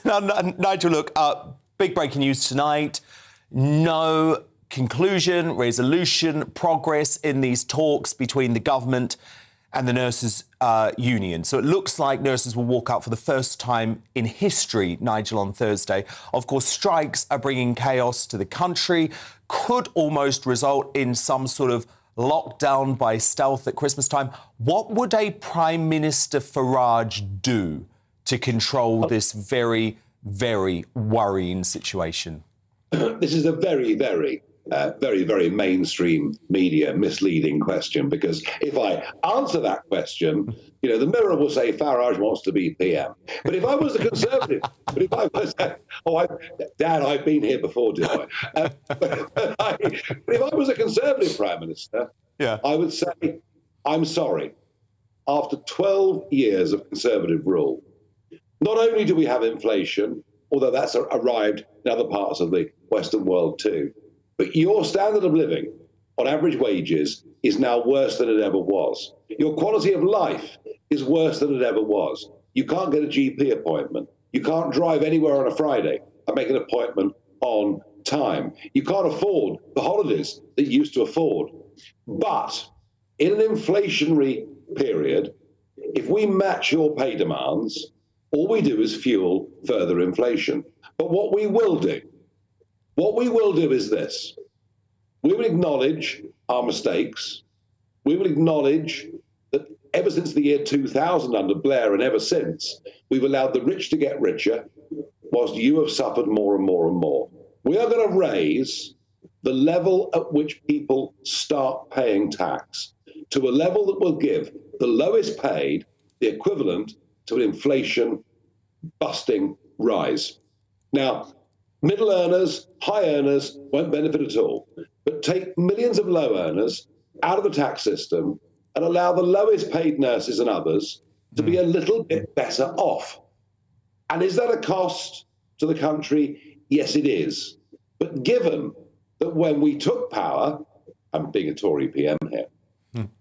Now, Nigel, look, big breaking news tonight. No conclusion, resolution, progress in these talks between the government and the nurses' union. So it looks like nurses will walk out for the first time in history, Nigel, on Thursday. Of course, strikes are bringing chaos to the country, could almost result in some sort of lockdown by stealth at Christmas time. What would a Prime Minister Farage do to control this very, very worrying situation? This is a very, very mainstream media misleading question, because if I answer that question, you know, the Mirror will say Farage wants to be PM. But if I was a Conservative, Dad, I've been here before, did I? But if I was a Conservative Prime Minister, I would say, I'm sorry, after 12 years of Conservative rule, not only do we have inflation, although that's arrived in other parts of the Western world too, but your standard of living on average wages is now worse than it ever was. Your quality of life is worse than it ever was. You can't get a GP appointment. You can't drive anywhere on a Friday and make an appointment on time. You can't afford the holidays that you used to afford. But in an inflationary period, if we match your pay demands, all we do is fuel further inflation. But what we will do is this. We will acknowledge our mistakes. We will acknowledge that ever since the year 2000 under Blair and ever since, we've allowed the rich to get richer, whilst you have suffered more and more and more. We are going to raise the level at which people start paying tax to a level that will give the lowest paid the equivalent to an inflation-busting rise. Now, Middle earners, high earners won't benefit at all. But take millions of low earners out of the tax system and allow the lowest paid nurses and others to be a little bit better off. And is that a cost to the country? Yes, it is. But given that when we took power, I'm being a Tory PM here,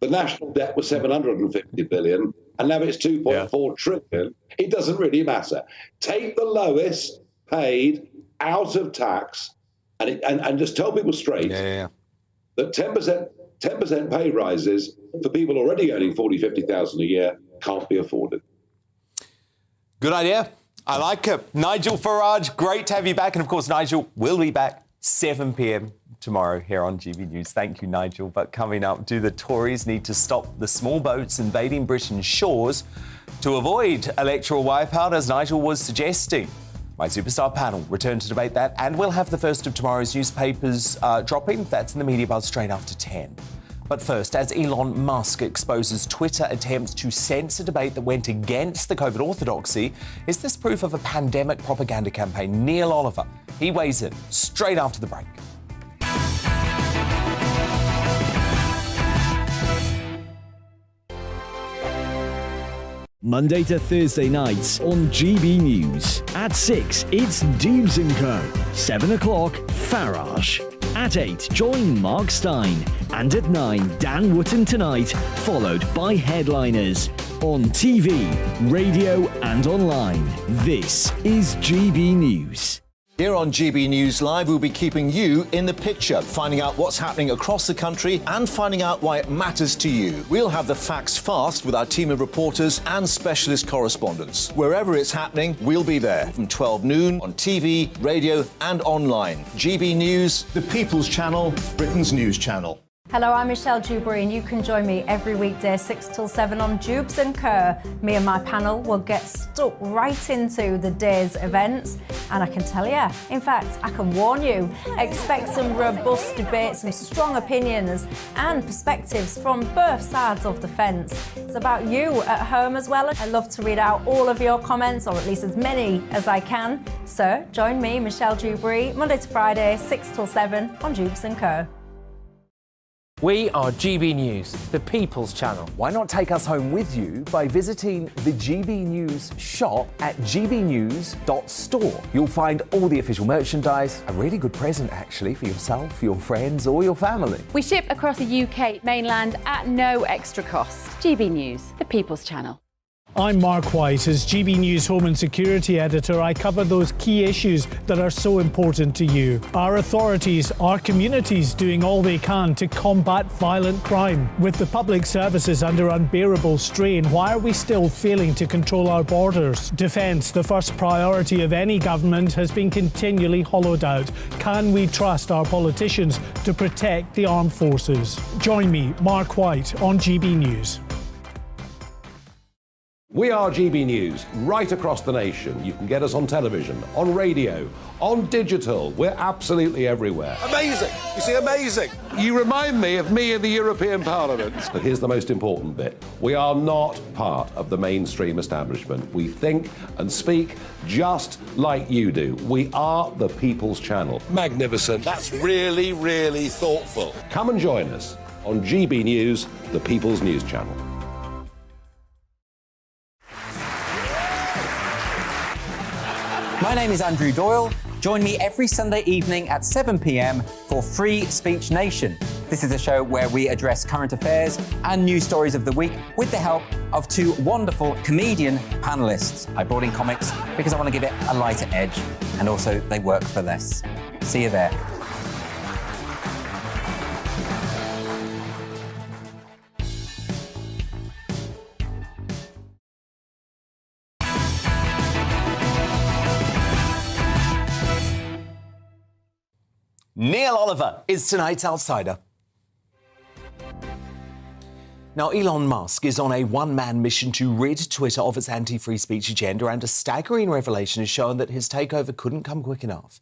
the national debt was 750 billion, and now it's 2.4 trillion. It doesn't really matter. Take the lowest paid out of tax, and just tell people straight that 10% pay rises for people already earning 40, 50,000 a year can't be afforded. Good idea. I like it. Nigel Farage, great to have you back. And of course, Nigel will be back 7 p.m. tomorrow here on GB News. Thank you, Nigel. But coming up, do the Tories need to stop the small boats invading Britain's shores to avoid electoral wipeout, as Nigel was suggesting? My superstar panel return to debate that, and we'll have the first of tomorrow's newspapers dropping. That's in the Media Buzz straight after 10. But first, as Elon Musk exposes Twitter attempts to censor debate that went against the COVID orthodoxy, is this proof of a pandemic propaganda campaign? Neil Oliver, he weighs in straight after the break. Monday to Thursday nights on GB News. At 6, it's Dubes & Co. 7 o'clock, Farage. At 8, join Mark Stein. And at 9, Dan Wootton Tonight, followed by headliners. On TV, radio and online. This is GB News. Here on GB News Live, we'll be keeping you in the picture, finding out what's happening across the country and finding out why it matters to you. We'll have the facts fast with our team of reporters and specialist correspondents. Wherever it's happening, we'll be there from 12 noon on TV, radio and online. GB News, the People's Channel, Britain's news channel. Hello, I'm Michelle Dewberry, and you can join me every weekday 6 till 7 on Dubes & Co. Me and my panel will get stuck right into the day's events, and I can tell you, in fact, I can warn you, expect some robust debate, some strong opinions and perspectives from both sides of the fence. It's about you at home as well. I love to read out all of your comments, or at least as many as I can. So join me, Michelle Dewberry, Monday to Friday, 6 till 7 on Dubes & Co. We are GB News, the People's Channel. Why not take us home with you by visiting the GB News shop at gbnews.store. You'll find all the official merchandise, a really good present actually for yourself, your friends or your family. We ship across the UK mainland at no extra cost. GB News, the People's Channel. I'm Mark White. As GB News Home and Security Editor, I cover those key issues that are so important to you. Our authorities, our communities doing all they can to combat violent crime. With the public services under unbearable strain, why are we still failing to control our borders? Defence, the first priority of any government, has been continually hollowed out. Can we trust our politicians to protect the armed forces? Join me, Mark White, on GB News. We are GB News, right across the nation. You can get us on television, on radio, on digital. We're absolutely everywhere. Amazing. You see, amazing. You remind me of me in the European Parliament. But here's the most important bit. We are not part of the mainstream establishment. We think and speak just like you do. We are the People's Channel. Magnificent. That's really, really thoughtful. Come and join us on GB News, the People's News Channel. My name is Andrew Doyle. Join me every Sunday evening at 7 p.m. for Free Speech Nation. This is a show where we address current affairs and news stories of the week with the help of two wonderful comedian panellists. I brought in comics because I want to give it a lighter edge, and also they work for less. See you there. Neil Oliver is tonight's outsider. Now, Elon Musk is on a one-man mission to rid Twitter of its anti-free speech agenda, and a staggering revelation has shown that his takeover couldn't come quick enough.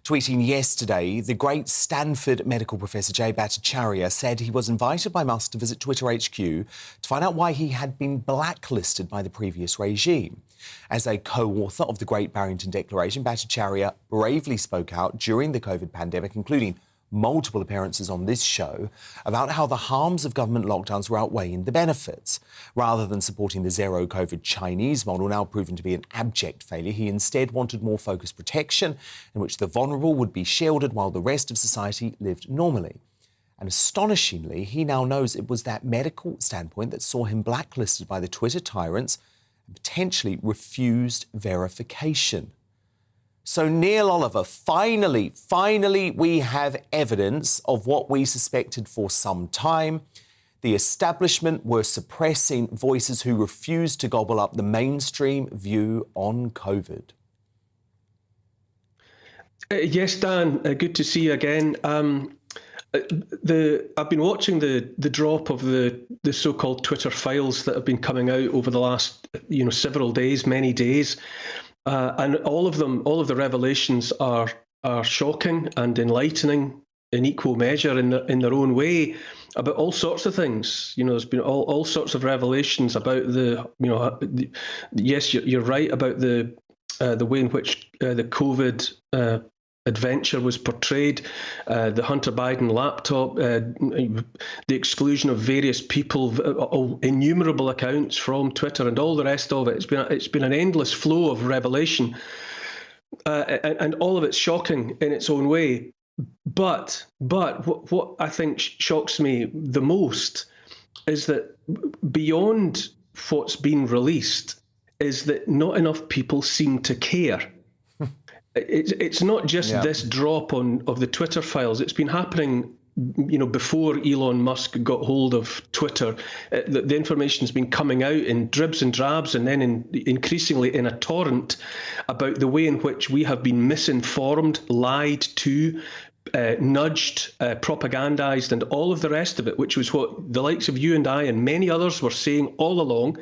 Tweeting yesterday, the great Stanford medical professor Jay Bhattacharya said he was invited by Musk to visit Twitter HQ to find out why he had been blacklisted by the previous regime. As a co-author of the Great Barrington Declaration, Bhattacharya bravely spoke out during the COVID pandemic, including multiple appearances on this show, about how the harms of government lockdowns were outweighing the benefits. Rather than supporting the zero-COVID Chinese model, now proven to be an abject failure, he instead wanted more focused protection in which the vulnerable would be shielded while the rest of society lived normally. And astonishingly, he now knows it was that medical standpoint that saw him blacklisted by the Twitter tyrants and potentially refused verification. So, Neil Oliver, finally, we have evidence of what we suspected for some time. The establishment were suppressing voices who refused to gobble up the mainstream view on COVID. Yes, Dan, good to see you again. I've been watching the drop of the so-called Twitter files that have been coming out over the last several days, many days. And all of the revelations are shocking and enlightening in equal measure in their own way about all sorts of things. There's been all sorts of revelations about yes, you're right about the way in which the COVID adventure was portrayed, the Hunter Biden laptop, the exclusion of various people, innumerable accounts from Twitter, and all the rest of it. It's been an endless flow of revelation, and all of it's shocking in its own way. But what I think shocks me the most is that beyond what's been released is that not enough people seem to care. It's not just this drop of the Twitter files. It's been happening, before Elon Musk got hold of Twitter. The information's been coming out in dribs and drabs, and then increasingly in a torrent about the way in which we have been misinformed, lied to, nudged, propagandized, and all of the rest of it, which was what the likes of you and I and many others were saying all along.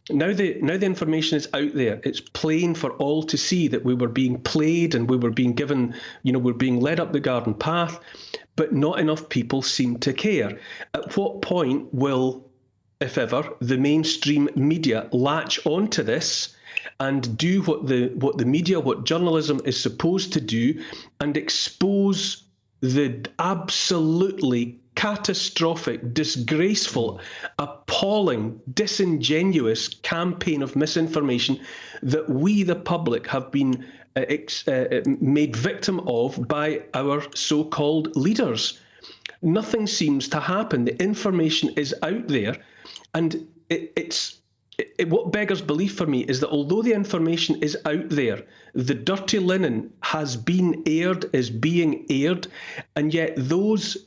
Now the information is out there. It's plain for all to see that we were being played and we were being given, we're being led up the garden path, but not enough people seem to care. At what point will, if ever, the mainstream media latch onto this and do what the media, what journalism is supposed to do, and expose the absolutely catastrophic, disgraceful, appalling, disingenuous campaign of misinformation that we, the public, have been made victim of by our so-called leaders. Nothing seems to happen. The information is out there, and what beggars belief for me is that although the information is out there, the dirty linen has been aired, is being aired, and yet those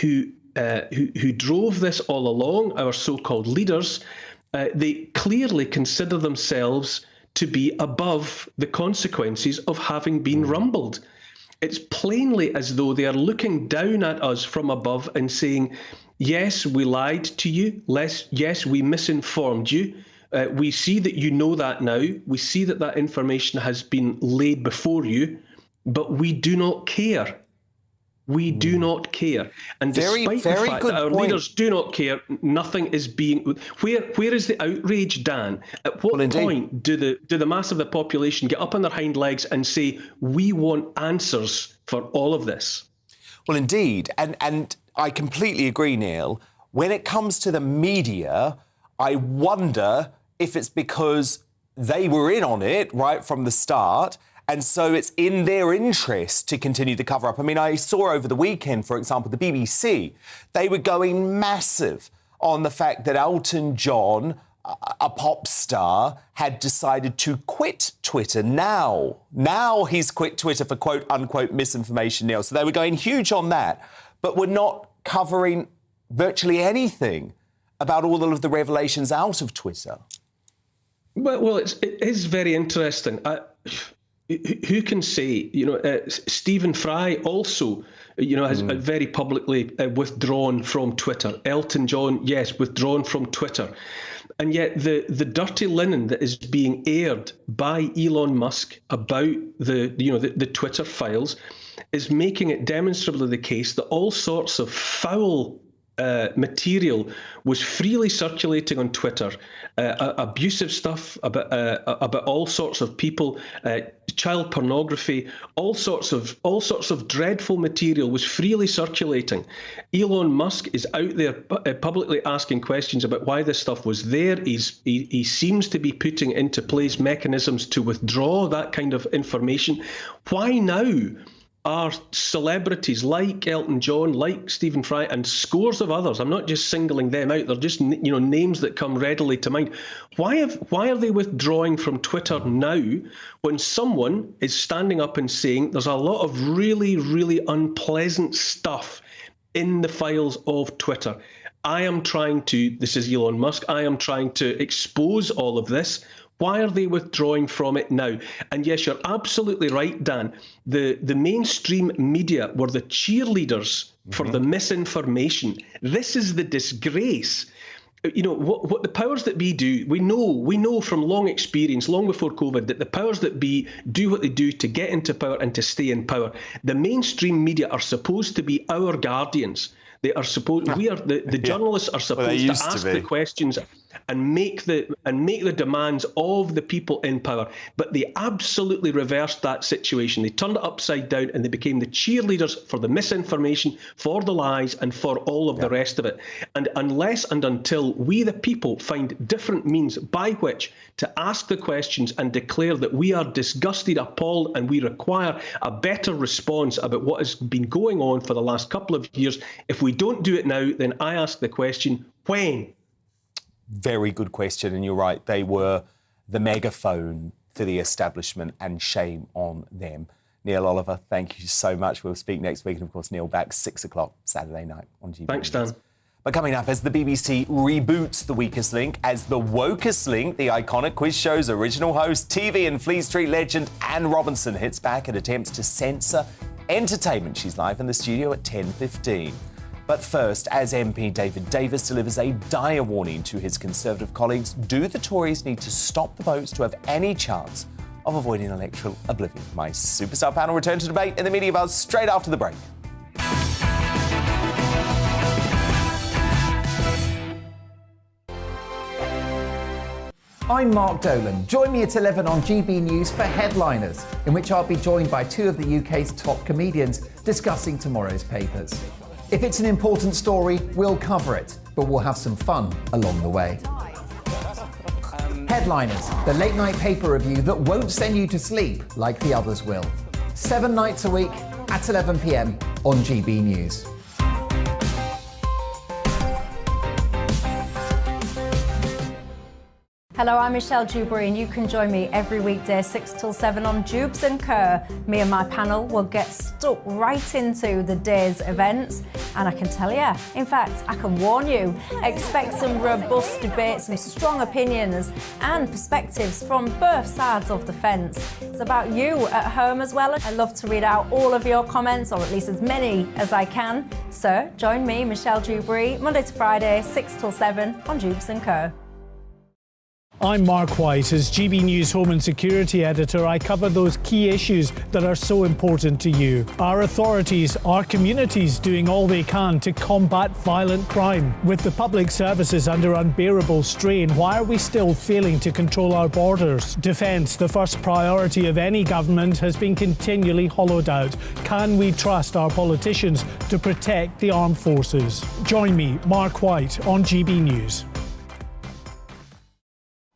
who drove this all along, our so-called leaders, they clearly consider themselves to be above the consequences of having been rumbled. It's plainly as though they are looking down at us from above and saying, yes, we lied to you. Yes, we misinformed you. We see that you know that now. We see that information has been laid before you, but we do not care. We do not care. And despite the fact that our leaders do not care, nothing is being... Where is the outrage, Dan? At what point do the mass of the population get up on their hind legs and say, we want answers for all of this? Well, indeed. And I completely agree, Neil. When it comes to the media, I wonder if it's because they were in on it right from the start, and so it's in their interest to continue the cover-up. I mean, I saw over the weekend, for example, the BBC, they were going massive on the fact that Elton John, a pop star, had decided to quit Twitter now. Now he's quit Twitter for quote-unquote misinformation, Neil. So they were going huge on that, but were not covering virtually anything about all of the revelations out of Twitter. Well, it is very interesting. Who can say? Stephen Fry also, has very publicly withdrawn from Twitter. Elton John, yes, withdrawn from Twitter. And yet the dirty linen that is being aired by Elon Musk about the Twitter files is making it demonstrably the case that all sorts of foul material was freely circulating on Twitter, abusive stuff about all sorts of people, child pornography, all sorts of dreadful material was freely circulating. Elon Musk is out there publicly asking questions about why this stuff was there. He seems to be putting into place mechanisms to withdraw that kind of information. Why now are celebrities like Elton John, like Stephen Fry, and scores of others, I'm not just singling them out, they're just names that come readily to mind. Why are they withdrawing from Twitter now when someone is standing up and saying there's a lot of really, really unpleasant stuff in the files of Twitter? This is Elon Musk, I am trying to expose all of this. Why are they withdrawing from it now? And yes, you're absolutely right, Dan. The mainstream media were the cheerleaders for the misinformation. This is the disgrace. What the powers that be do, we know from long experience, long before COVID, that the powers that be do what they do to get into power and to stay in power. The mainstream media are supposed to be our guardians. They are supposed. The journalists are supposed to ask the questions and make the demands of the people in power. But they absolutely reversed that situation. They turned it upside down and they became the cheerleaders for the misinformation, for the lies, and for all of the rest of it. And unless and until we, the people, find different means by which to ask the questions and declare that we are disgusted, appalled, and we require a better response about what has been going on for the last couple of years, if we don't do it now, then I ask the question, when? Very good question, and you're right. They were the megaphone for the establishment, and shame on them. Neil Oliver, thank you so much. We'll speak next week, and of course, Neil back 6 o'clock Saturday night on GBNews. Thanks, Dan. But coming up, as the BBC reboots The Weakest Link as The Wokest Link, the iconic quiz show's original host, TV and Fleet Street legend Anne Robinson hits back at attempts to censor entertainment. She's live in the studio at 10:15. But first, as MP David Davis delivers a dire warning to his Conservative colleagues, do the Tories need to stop the votes to have any chance of avoiding electoral oblivion? My superstar panel return to debate in the Media Buzz straight after the break. I'm Mark Dolan. Join me at 11 on GB News for Headliners, in which I'll be joined by two of the UK's top comedians discussing tomorrow's papers. If it's an important story, we'll cover it, but we'll have some fun along the way. Headliners, the late-night paper review that won't send you to sleep like the others will. 7 nights a week at 11 p.m. on GB News. Hello, I'm Michelle Dewberry, and you can join me every weekday 6 till 7 on Jubes and Kerr. Me and my panel will get stuck right into the day's events, and I can tell you, in fact, I can warn you, expect some robust debates, some strong opinions and perspectives from both sides of the fence. It's about you at home as well. I love to read out all of your comments, or at least as many as I can. So join me, Michelle Dewberry, Monday to Friday, 6 till 7 on Jubes and Kerr. I'm Mark White. As GB News Home and Security Editor, I cover those key issues that are so important to you. Our authorities, our communities doing all they can to combat violent crime. With the public services under unbearable strain, why are we still failing to control our borders? Defence, the first priority of any government, has been continually hollowed out. Can we trust our politicians to protect the armed forces? Join me, Mark White, on GB News.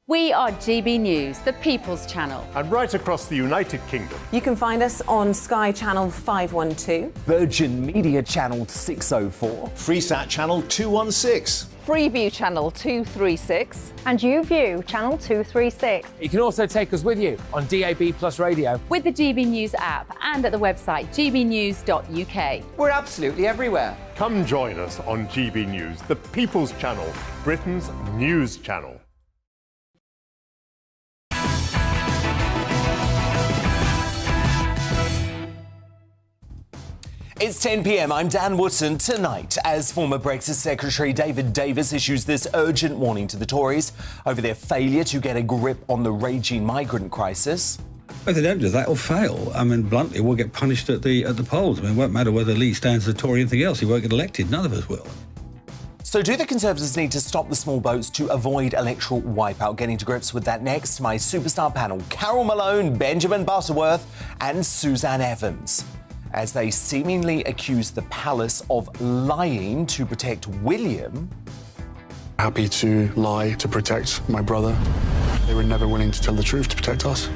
We are GB News, the People's Channel. And right across the United Kingdom. You can find us on Sky Channel 512. Virgin Media Channel 604. Freesat Channel 216. Freeview Channel 236. And YouView Channel 236. You can also take us with you on DAB Plus Radio. With the GB News app and at the website gbnews.uk. We're absolutely everywhere. Come join us on GB News, the People's Channel, Britain's news channel. It's 10 p.m. I'm Dan Wootton. Tonight, as former Brexit Secretary David Davis issues this urgent warning to the Tories over their failure to get a grip on the raging migrant crisis. If they don't do that, or fail, I mean, bluntly, we'll get punished at the polls. I mean, it won't matter whether Lee stands as a Tory or anything else. He won't get elected. None of us will. So do the Conservatives need to stop the small boats to avoid electoral wipeout? Getting to grips with that next, my superstar panel, Carol Malone, Benjamin Butterworth and Suzanne Evans, as they seemingly accuse the palace of lying to protect William. Happy to lie to protect my brother. They were never willing to tell the truth to protect us.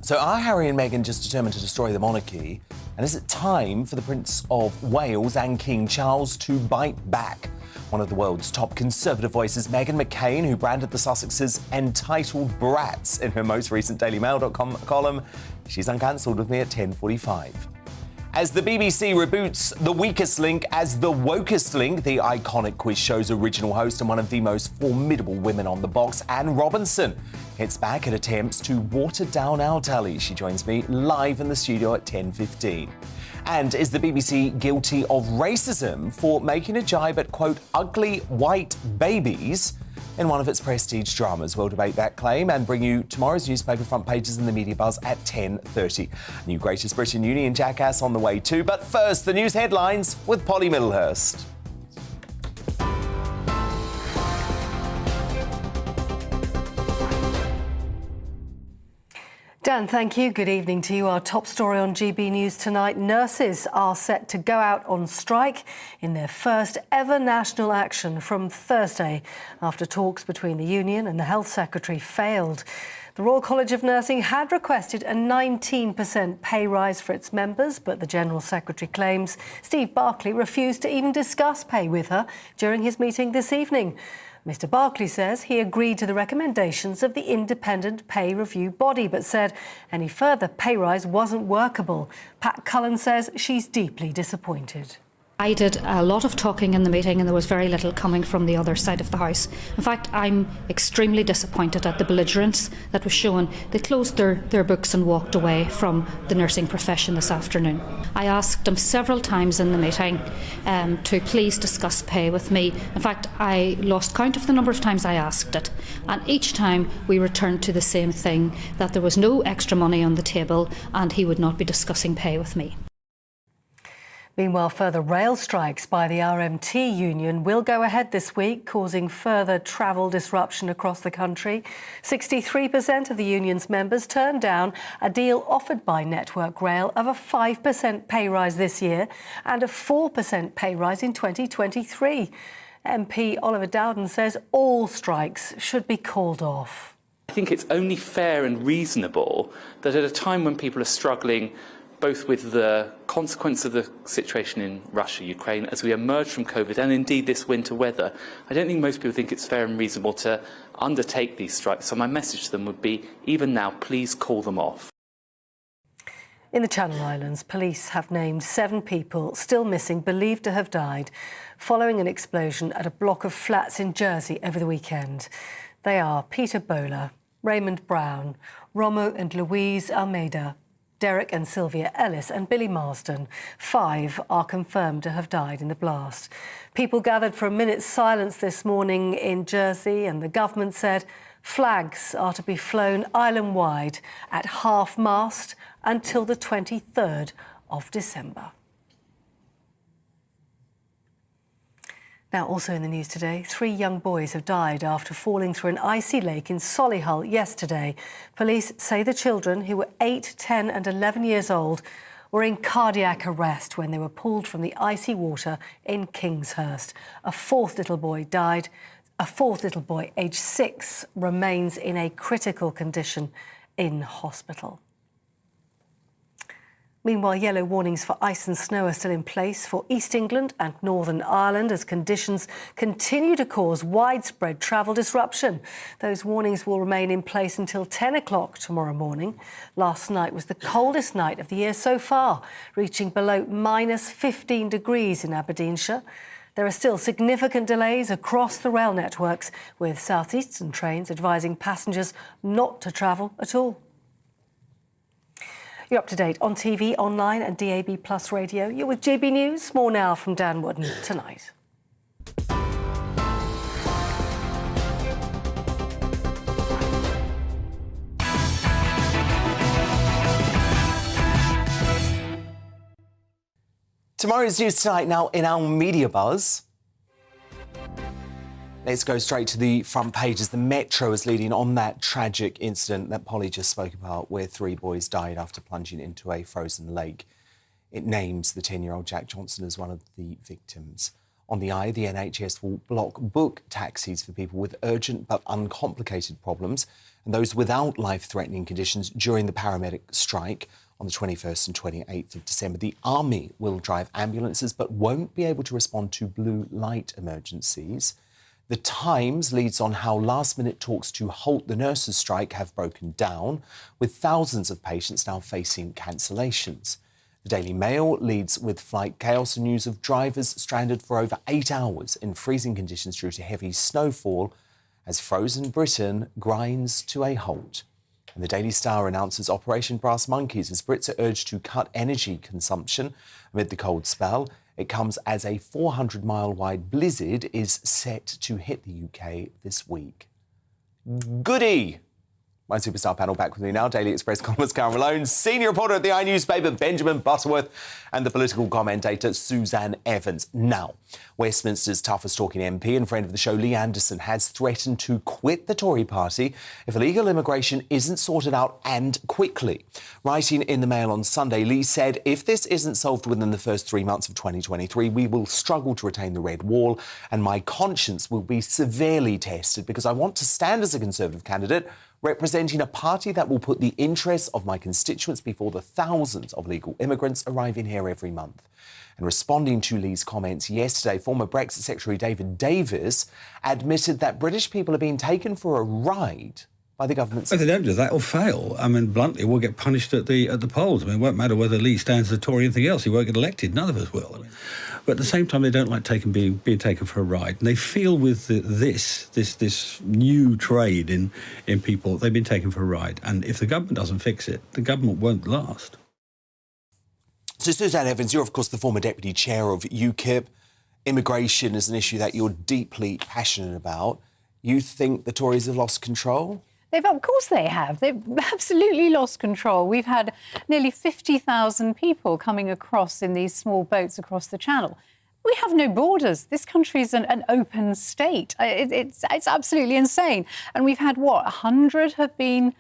So are Harry and Meghan just determined to destroy the monarchy? And is it time for the Prince of Wales and King Charles to bite back? One of the world's top Conservative voices, Meghan McCain, who branded the Sussexes entitled brats in her most recent DailyMail.com column. She's uncancelled with me at 10:45. As the BBC reboots The Weakest Link as The Wokest Link, the iconic quiz show's original host and one of the most formidable women on the box, Anne Robinson, hits back at attempts to water down our tally. She joins me live in the studio at 10:15. And is the BBC guilty of racism for making a jibe at, quote, ugly white babies in one of its prestige dramas? We'll debate that claim and bring you tomorrow's newspaper front pages in the Media Buzz at 10:30. New Greatest Britain Uni and Jackass on the way too. But first, the news headlines with Polly Middlehurst. Dan, thank you. Good evening to you. Our top story on GB News tonight. Nurses are set to go out on strike in their first ever national action from Thursday after talks between the union and the Health Secretary failed. The Royal College of Nursing had requested a 19% pay rise for its members, but the General Secretary claims Steve Barclay refused to even discuss pay with her during his meeting this evening. Mr Barclay says he agreed to the recommendations of the independent pay review body, but said any further pay rise wasn't workable. Pat Cullen says she's deeply disappointed. I did a lot of talking in the meeting and there was very little coming from the other side of the House. In fact, I'm extremely disappointed at the belligerence that was shown. They closed their books and walked away from the nursing profession this afternoon. I asked them several times in the meeting to please discuss pay with me. In fact, I lost count of the number of times I asked it. And each time we returned to the same thing, that there was no extra money on the table and he would not be discussing pay with me. Meanwhile, further rail strikes by the RMT union will go ahead this week, causing further travel disruption across the country. 63% of the union's members turned down a deal offered by Network Rail of a 5% pay rise this year and a 4% pay rise in 2023. MP Oliver Dowden says all strikes should be called off. I think it's only fair and reasonable that at a time when people are struggling both with the consequence of the situation in Russia, Ukraine, as we emerge from COVID, and indeed this winter weather, I don't think most people think it's fair and reasonable to undertake these strikes. So my message to them would be, even now, please call them off. In the Channel Islands, police have named 7 people still missing, believed to have died, following an explosion at a block of flats in Jersey over the weekend. They are Peter Bowler, Raymond Brown, Romo and Louise Almeida, Derek and Sylvia Ellis and Billy Marsden. 5 are confirmed to have died in the blast. People gathered for a minute's silence this morning in Jersey, and the government said flags are to be flown island-wide at half-mast until the 23rd of December. Now, also in the news today, 3 young boys have died after falling through an icy lake in Solihull yesterday. Police say the children, who were 8, 10 and 11 years old, were in cardiac arrest when they were pulled from the icy water in Kingshurst. A 4th little boy died. A 4th little boy, aged 6, remains in a critical condition in hospital. Meanwhile, yellow warnings for ice and snow are still in place for East England and Northern Ireland as conditions continue to cause widespread travel disruption. Those warnings will remain in place until 10 o'clock tomorrow morning. Last night was the coldest night of the year so far, reaching below -15 degrees in Aberdeenshire. There are still significant delays across the rail networks, with South Eastern trains advising passengers not to travel at all. You're up to date on TV, online and DAB Plus radio. You're with GB News. More now from Dan Wootton tonight. Tomorrow's news tonight now in our media buzz. Let's go straight to the front page as the Metro is leading on that tragic incident that Polly just spoke about, where 3 boys died after plunging into a frozen lake. It names the 10-year-old Jack Johnson as one of the victims. On the eye, the NHS will block book taxis for people with urgent but uncomplicated problems and those without life-threatening conditions during the paramedic strike on the 21st and 28th of December. The Army will drive ambulances but won't be able to respond to blue light emergencies. The Times leads on how last-minute talks to halt the nurses' strike have broken down, with thousands of patients now facing cancellations. The Daily Mail leads with flight chaos and news of drivers stranded for over 8 hours in freezing conditions due to heavy snowfall as frozen Britain grinds to a halt. And the Daily Star announces Operation Brass Monkeys as Brits are urged to cut energy consumption amid the cold spell. It comes as a 400-mile-wide blizzard is set to hit the UK this week. Goody! My superstar panel back with me now. Daily Express columnist Karen Malone, senior reporter at the i-newspaper Benjamin Butterworth, and the political commentator Suzanne Evans. Now, Westminster's toughest talking MP and friend of the show, Lee Anderson, has threatened to quit the Tory party if illegal immigration isn't sorted out and quickly. Writing in the Mail on Sunday, Lee said, if this isn't solved within the first 3 months of 2023, we will struggle to retain the Red Wall and my conscience will be severely tested because I want to stand as a Conservative candidate representing a party that will put the interests of my constituents before the thousands of illegal immigrants arriving here every month. And responding to Lee's comments yesterday, former Brexit Secretary David Davis admitted that British people are being taken for a ride by the government. If they don't do that, it'll fail. I mean, bluntly, we'll get punished at the polls. I mean, it won't matter whether Lee stands as a Tory or anything else. He won't get elected. None of us will. But at the same time, they don't like being taken for a ride. And they feel with this new trade in people, they've been taken for a ride. And if the government doesn't fix it, the government won't last. So, Suzanne Evans, you're, of course, the former deputy chair of UKIP. Immigration is an issue that you're deeply passionate about. You think the Tories have lost control? Of course they have. They've absolutely lost control. We've had nearly 50,000 people coming across in these small boats across the Channel. We have no borders. This country is an open state. It's absolutely insane. And we've had, 100 have been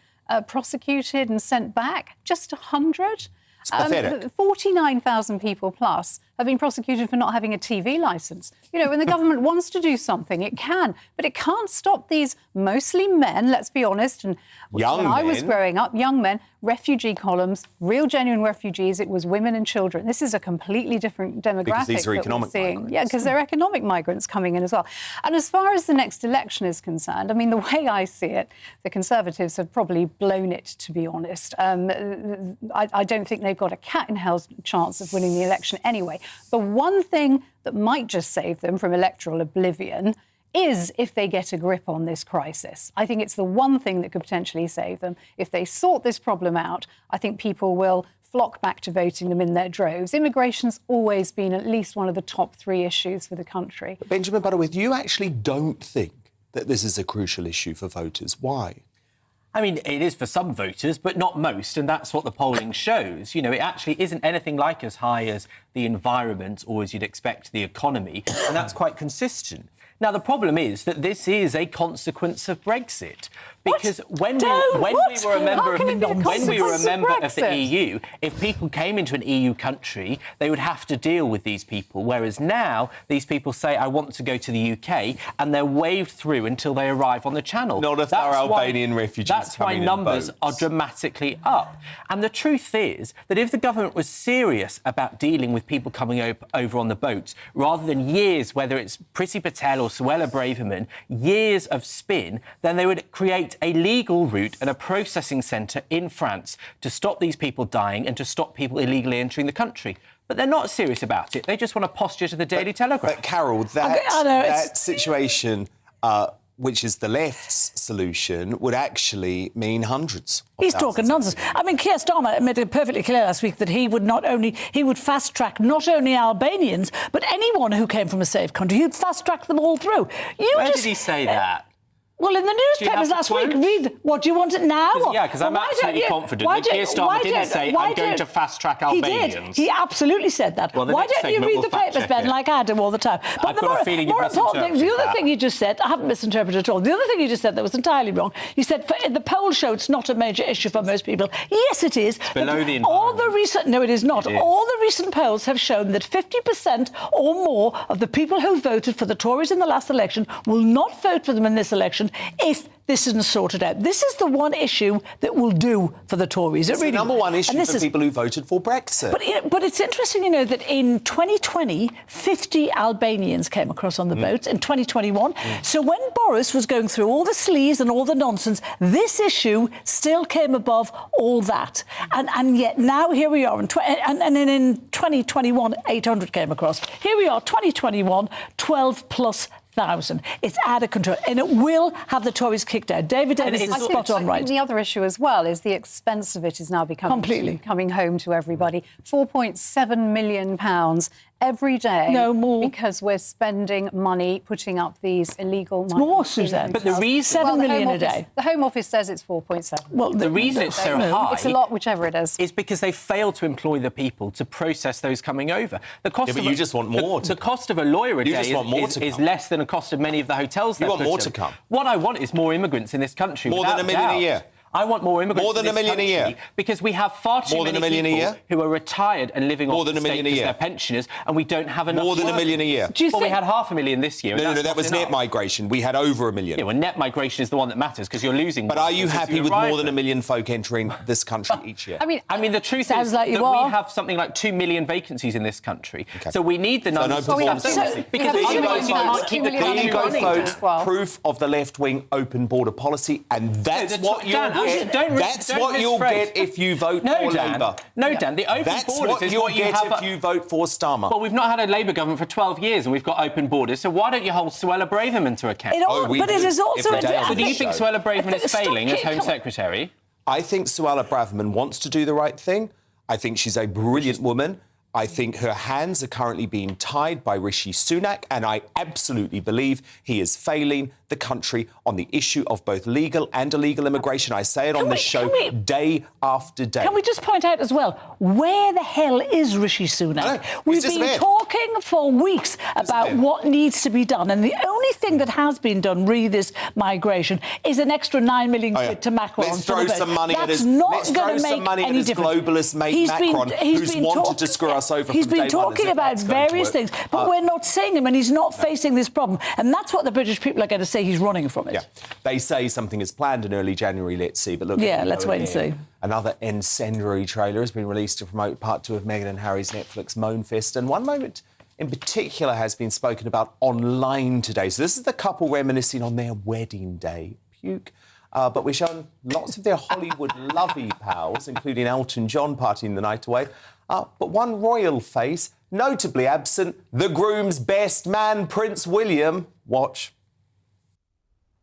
prosecuted and sent back? Just 100? It's pathetic. 49,000 people plus have been prosecuted for not having a TV licence. You know, when the government wants to do something, it can. But it can't stop these mostly men, let's be honest. And when I was growing up, young men, refugee columns, real genuine refugees, it was women and children. This is a completely different demographic. Because these are economic migrants. Yeah, because they're economic migrants coming in as well. And as far as the next election is concerned, I mean, the way I see it, the Conservatives have probably blown it, to be honest. I don't think they've got a cat in hell's chance of winning the election anyway. The one thing that might just save them from electoral oblivion is if they get a grip on this crisis. I think it's the one thing that could potentially save them. If they sort this problem out, I think people will flock back to voting them in their droves. Immigration's always been at least one of the top 3 issues for the country. But Benjamin Butterworth, you actually don't think that this is a crucial issue for voters. Why? I mean, it is for some voters, but not most, and that's what the polling shows. You know, it actually isn't anything like as high as the environment or, as you'd expect, the economy, and that's quite consistent. Now, the problem is that this is a consequence of Brexit. Because when we were a member of the EU, if people came into an EU country, they would have to deal with these people. Whereas now, these people say, I want to go to the UK, and they're waved through until they arrive on the Channel. Not if they're Albanian refugees. That's why numbers are dramatically up. And the truth is that if the government was serious about dealing with people coming over on the boats, rather than years, whether it's Priti Patel or Suella Braverman, years of spin, then they would create a legal route and a processing centre in France to stop these people dying and to stop people illegally entering the country. But they're not serious about it. They just want to posture to the Daily Telegraph. But, Carol, that situation, which is the left's solution, would actually mean hundreds. He's talking nonsense. I mean, Keir Starmer made it perfectly clear last week that he would fast-track not only Albanians, but anyone who came from a safe country. He'd fast-track them all through. Where did he say that? Well, in the newspapers last week, read. What do you want it now? Yeah, because I'm absolutely confident that Keir Starmer didn't say, I'm going to fast-track Albanians. He did. He absolutely said that. Well, why don't you read the papers, Ben, like I do all the time? But I've got a feeling you've important thing, the other thing you just said, I haven't misinterpreted at all. The other thing you just said that was entirely wrong. You said the polls show it's not a major issue for most people. Yes, it is. It's below the environment. No, it is not. It is. All the recent polls have shown that 50% or more of the people who voted for the Tories in the last election will not vote for them in this election if this isn't sorted out. This is the one issue that will do for the Tories. It's the number one issue for people who voted for Brexit. But it's interesting, you know, that in 2020, 50 Albanians came across on the boats in 2021. So when Boris was going through all the sleaze and all the nonsense, this issue still came above all that. And yet now here we are. And then in 2021, 800 came across. Here we are, 2021, 12+1,000. It's out of control, and it will have the Tories kicked out. David Davis is spot on right. The other issue as well is the expense of it is now coming home to everybody. £4.7 million every day. No more. Because we're spending money putting up these illegal... It's more, Suzanne. But the reason... 7 million a day. The Home Office says it's 4.7. Well, the reason it's so high... It's a lot, whichever it is because they failed to employ the people to process those coming over. The cost but you just want more. The cost of a lawyer a day is less than the cost of many of the hotels. You want more to come. What I want is more immigrants in this country. More than 1 million a year. I want more immigrants. More than in $1 million a year. Because we have far too many people who are retired and living off the state because they're pensioners, and we don't have enough. More than $1 million a year. Well, we had 500,000 this year. No, that was net migration. We had over 1 million. Yeah, well, net migration is the one that matters because you're losing. But are you happy with more than 1 million folk entering this country each year? I mean, the truth is that we have something like 2 million vacancies in this country. Okay. So we need the numbers. Because otherwise you can't keep the country running. Proof of the left-wing open border policy, and that's what you'll get. That's what you'll get if you vote for Labour. No, Dan, the open borders is what you have if you vote for Starmer. Well, we've not had a Labour government for 12 years and we've got open borders, so why don't you hold Suella Braverman to account? But it is also... So do you think Suella Braverman is failing as Home Secretary? I think Suella Braverman wants to do the right thing. I think she's a brilliant woman. I think her hands are currently being tied by Rishi Sunak, and I absolutely believe he is failing the country on the issue of both legal and illegal immigration. I say it on this show day after day. Can we just point out as well, where the hell is Rishi Sunak? We've been talking for weeks about what needs to be done, and the only thing that has been done, re this migration, is an extra 9 million quid to Macron. Let's throw some money at his globalist mate Macron, who's wanted to screw us over. He's been talking about various things, but we're not seeing him, and he's not facing this problem. And that's what the British people are going to say. He's running from it. Yeah, they say something is planned in early January. Let's see. But look, let's wait and see. Another incendiary trailer has been released to promote Part 2 of Meghan and Harry's Netflix Moan Fest, and one moment in particular has been spoken about online today. So this is the couple reminiscing on their wedding day. Puke. But we're shown lots of their Hollywood lovey pals, including Elton John partying the night away. But one royal face, notably absent, the groom's best man, Prince William. Watch.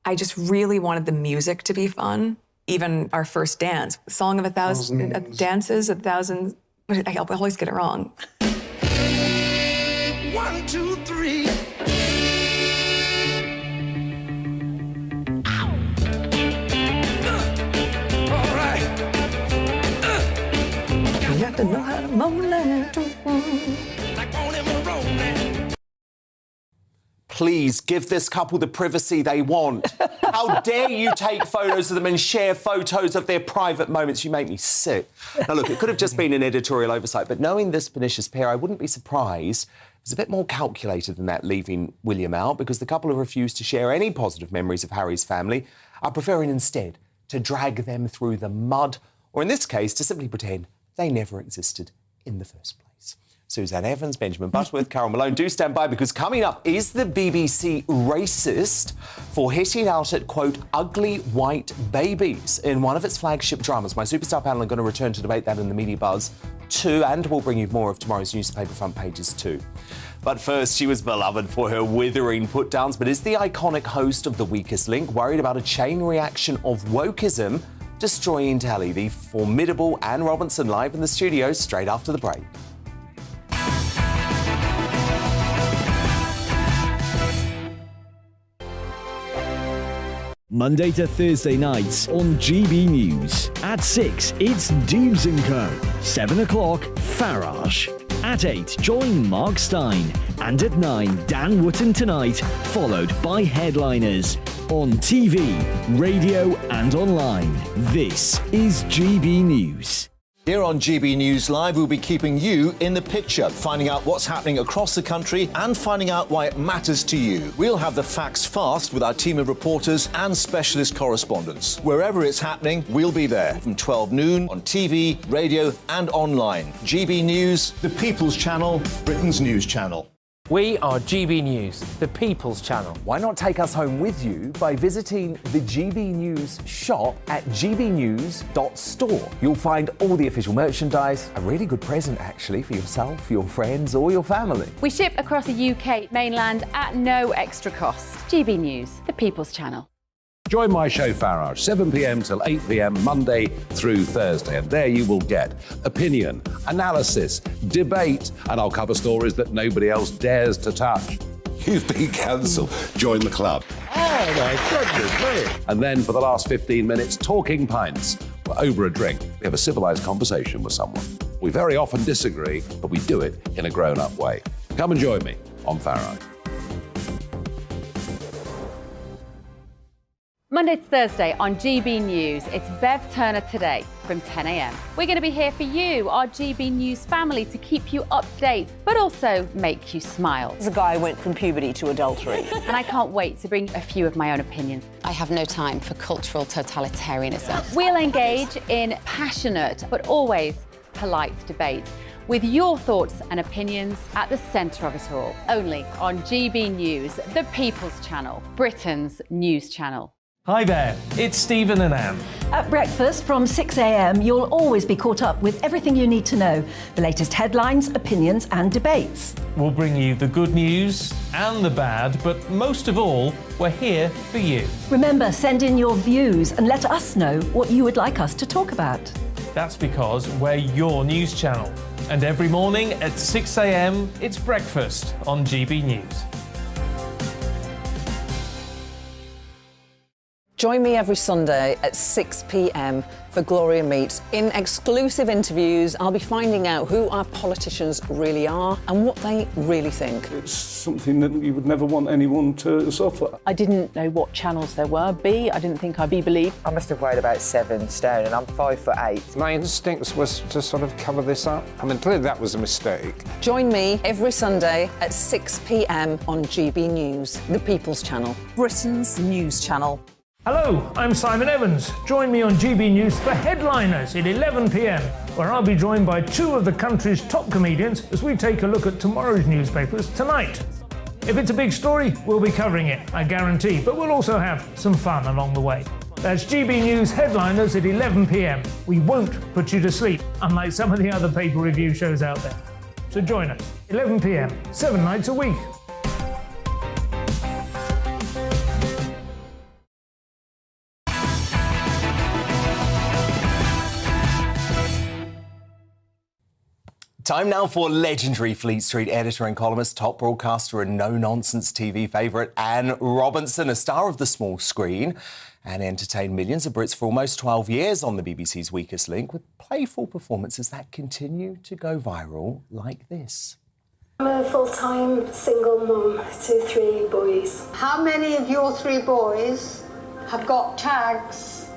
I just really wanted the music to be fun. Even our first dance, Song of a Thousand Dances, a thousand. I always get it wrong. 1, 2, 3. All right. You have to know how to mow that. Like on him rolling. Please give this couple the privacy they want. How dare you take photos of them and share photos of their private moments? You make me sick. Now, look, it could have just been an editorial oversight, but knowing this pernicious pair, I wouldn't be surprised. It was a bit more calculated than that, leaving William out, because the couple have refused to share any positive memories of Harry's family, are preferring instead to drag them through the mud, or in this case, to simply pretend they never existed in the first place. Suzanne Evans, Benjamin Butterworth, Carol Malone, do stand by, because coming up, is the BBC racist for hitting out at, quote, ugly white babies in one of its flagship dramas? My superstar panel are going to return to debate that in the Media Buzz too, and we'll bring you more of tomorrow's newspaper front pages too. But first, she was beloved for her withering put-downs, but is the iconic host of The Weakest Link worried about a chain reaction of wokeism destroying telly? The formidable Anne Robinson live in the studio straight after the break. Monday to Thursday nights on GB News. At 6, it's Dubes & Co. 7 o'clock, Farage. At 8, join Mark Stein. And at 9, Dan Wootton Tonight, followed by Headliners. On TV, radio and online. This is GB News. Here on GB News Live, we'll be keeping you in the picture, finding out what's happening across the country and finding out why it matters to you. We'll have the facts fast with our team of reporters and specialist correspondents. Wherever it's happening, we'll be there from 12 noon on TV, radio and online. GB News, the People's Channel, Britain's news channel. We are GB News, the People's Channel. Why not take us home with you by visiting the GB News shop at gbnews.store. You'll find all the official merchandise, a really good present actually for yourself, your friends or your family. We ship across the UK mainland at no extra cost. GB News, the People's Channel. Join my show Farage, 7 p.m. till 8 p.m. Monday through Thursday. And there you will get opinion, analysis, debate, and I'll cover stories that nobody else dares to touch. You've been cancelled. Join the club. Oh, my goodness me. And then for the last 15 minutes, talking pints. We're over a drink. We have a civilised conversation with someone. We very often disagree, but we do it in a grown-up way. Come and join me on Farage. Monday to Thursday on GB News, it's Bev Turner Today from 10 a.m. We're going to be here for you, our GB News family, to keep you up to date, but also make you smile. There's a guy who went from puberty to adultery. And I can't wait to bring a few of my own opinions. I have no time for cultural totalitarianism. We'll engage in passionate, but always polite debate, with your thoughts and opinions at the centre of it all. Only on GB News, the People's Channel, Britain's news channel. Hi there, it's Stephen and Anne. At breakfast from 6 a.m, you'll always be caught up with everything you need to know, the latest headlines, opinions and debates. We'll bring you the good news and the bad, but most of all, we're here for you. Remember, send in your views and let us know what you would like us to talk about. That's because we're your news channel. And every morning at 6 a.m, it's breakfast on GB News. Join me every Sunday at 6 p.m. for Gloria Meets. In exclusive interviews, I'll be finding out who our politicians really are and what they really think. It's something that you would never want anyone to suffer. I didn't know what channels there were. I didn't think I'd be believed. I must have weighed about 7 stone and I'm 5'8". My instincts was to sort of cover this up. I mean, clearly that was a mistake. Join me every Sunday at 6 p.m. on GB News, the People's Channel, Britain's news channel. Hello, I'm Simon Evans. Join me on GB News for Headliners at 11 p.m, where I'll be joined by two of the country's top comedians as we take a look at tomorrow's newspapers tonight. If it's a big story, we'll be covering it, I guarantee, but we'll also have some fun along the way. That's GB News Headliners at 11 p.m. We won't put you to sleep, unlike some of the other pay-per-review shows out there. So join us, 11 p.m, 7 nights a week. Time now for legendary Fleet Street editor and columnist, top broadcaster and no-nonsense TV favourite Anne Robinson, a star of the small screen and entertained millions of Brits for almost 12 years on the BBC's Weakest Link, with playful performances that continue to go viral like this. I'm a full-time single mum to 3 boys. How many of your 3 boys have got tags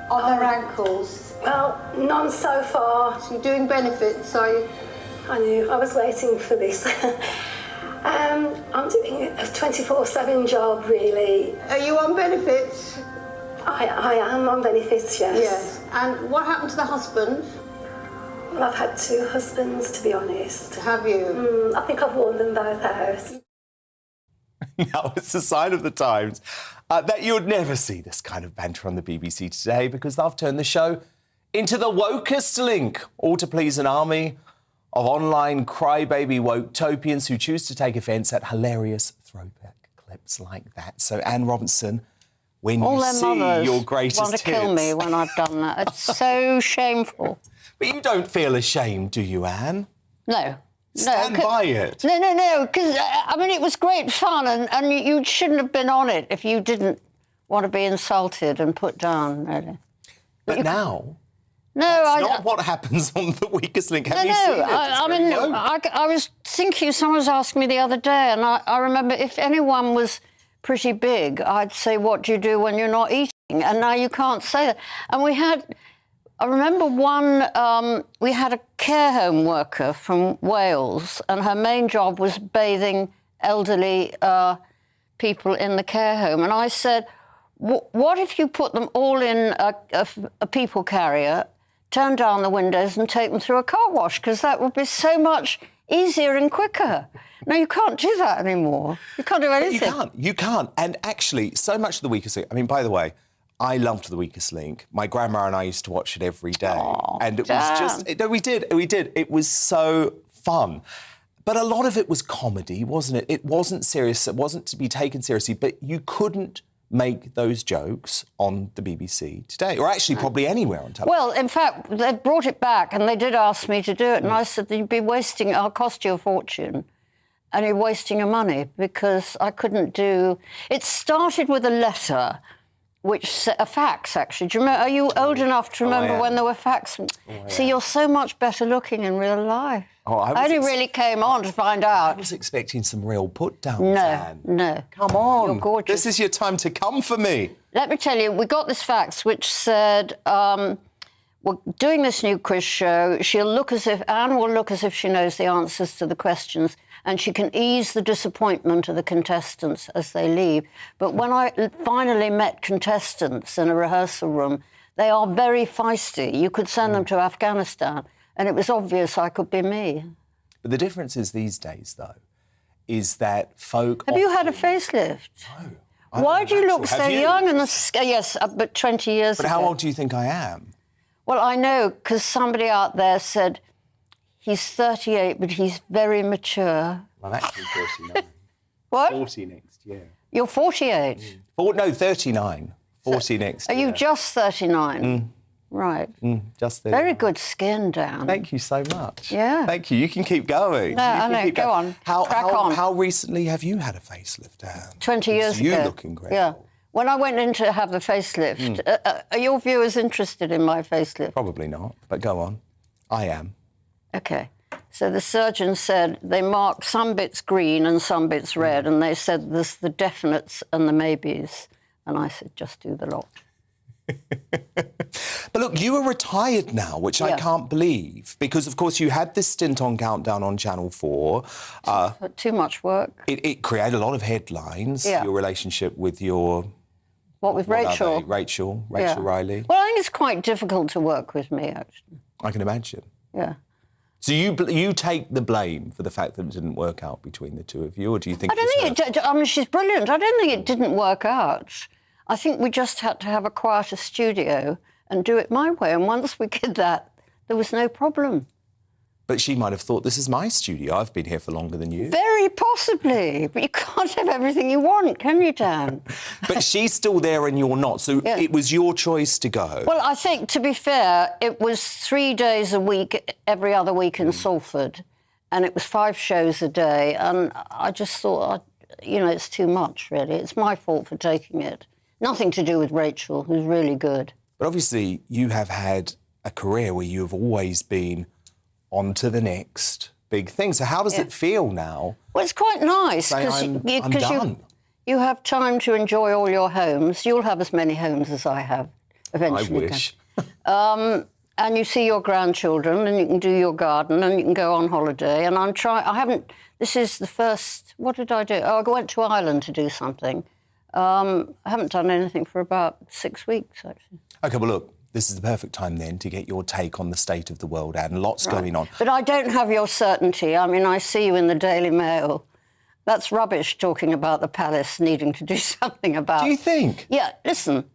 on their ankles? Well, none so far. So you're doing benefits, are you? I knew, I was waiting for this. I'm doing a 24/7 job, really. Are you on benefits? I am on benefits, yes. Yes. And what happened to the husband? Well, I've had 2 husbands, to be honest. Have you? I think I've worn them both out. Now, it's a sign of the times that you would never see this kind of banter on the BBC today, because they've turned the show into the wokest link, all to please an army of online crybaby woke-topians who choose to take offence at hilarious throwback clips like that. So, Anne Robinson, when all you their see mothers your greatest want to hits... kill me when I've done that. It's so shameful. But you don't feel ashamed, do you, Anne? No. Stand by it. No, because, I mean, it was great fun and you shouldn't have been on it if you didn't want to be insulted and put down, really. But now... No, that's not what happens on the Weakest Link. Have you seen it? I was thinking, someone was asking me the other day, and I remember if anyone was pretty big, I'd say, what do you do when you're not eating? And now you can't say that. And I remember we had a care home worker from Wales, and her main job was bathing elderly people in the care home. And I said, what if you put them all in a people carrier, turn down the windows and take them through a car wash, because that would be so much easier and quicker. No, you can't do that anymore. You can't do anything. You can't. And actually, so much of The Weakest Link... I mean, by the way, I loved The Weakest Link. My grandma and I used to watch it every day. And it was just... No, we did. It was so fun. But a lot of it was comedy, wasn't it? It wasn't serious. It wasn't to be taken seriously. But you couldn't make those jokes on the BBC today, or actually probably anywhere on television. Well, in fact, they brought it back and they did ask me to do it, and I said, you'd be wasting... I'll cost you a fortune, and you're wasting your money, because I couldn't do... It started with a letter, a fax, actually. Do you remember? Are you old enough to remember when there were fax? See, you're so much better looking in real life. I only really came on to find out. I was expecting some real put-downs, No, Anne. no. Come on. You're gorgeous. This is your time to come for me. Let me tell you, we got this fax which said, we're doing this new quiz show. Anne will look as if she knows the answers to the questions, and she can ease the disappointment of the contestants as they leave. But when I finally met contestants in a rehearsal room, they are very feisty. You could send them to Afghanistan, and it was obvious I could be me. But the difference is these days, though, is that folk... Have you had a facelift? No. Why do you look so young? Yes, but 20 years ago. But how old do you think I am? Well, I know, because somebody out there said he's 38, but he's very mature. I'm actually 39. What? 40 next year. You're 48? No, 39. 40 next year. Are you just 39? Right. Just 39. Very good skin, Dan. Thank you so much. Yeah. Thank you. You can keep going. No, I know. Go on. Crack on. How recently have you had a facelift, Anne? 20 years ago. You're looking great. Yeah. When I went in to have the facelift, are your viewers interested in my facelift? Probably not, but go on. I am. OK. So the surgeon said they marked some bits green and some bits red, and they said there's the definites and the maybes. And I said, just do the lot. But look, you are retired now, which I can't believe, because, of course, you had this stint on Countdown on Channel 4. Too much work. It created a lot of headlines, your relationship with your... What, with Rachel? Rachel Riley. Well, I think it's quite difficult to work with me, actually. I can imagine. Yeah. So you take the blame for the fact that it didn't work out between the two of you, or do you think... I don't think I mean, she's brilliant. I don't think it didn't work out. I think we just had to have a quieter studio and do it my way. And once we did that, there was no problem. But she might have thought, this is my studio. I've been here for longer than you. Very possibly. But you can't have everything you want, can you, Dan? But she's still there and you're not. So it was your choice to go. Well, I think, to be fair, it was 3 days a week, every other week in Salford. And it was 5 shows a day. And I just thought, it's too much, really. It's my fault for taking it. Nothing to do with Rachel, who's really good. But obviously, you have had a career where you have always been on to the next big thing. So how does it feel now? Well, it's quite nice, because you have time to enjoy all your homes. You'll have as many homes as I have, eventually. I wish. And you see your grandchildren, and you can do your garden, and you can go on holiday. And this is the first... What did I do? Oh, I went to Ireland to do something. I haven't done anything for about 6 weeks, actually. OK, well, look, this is the perfect time, then, to get your take on the state of the world, Anne. Lots going on. But I don't have your certainty. I mean, I see you in the Daily Mail. That's rubbish, talking about the palace needing to do something about... Do you think? Yeah, listen.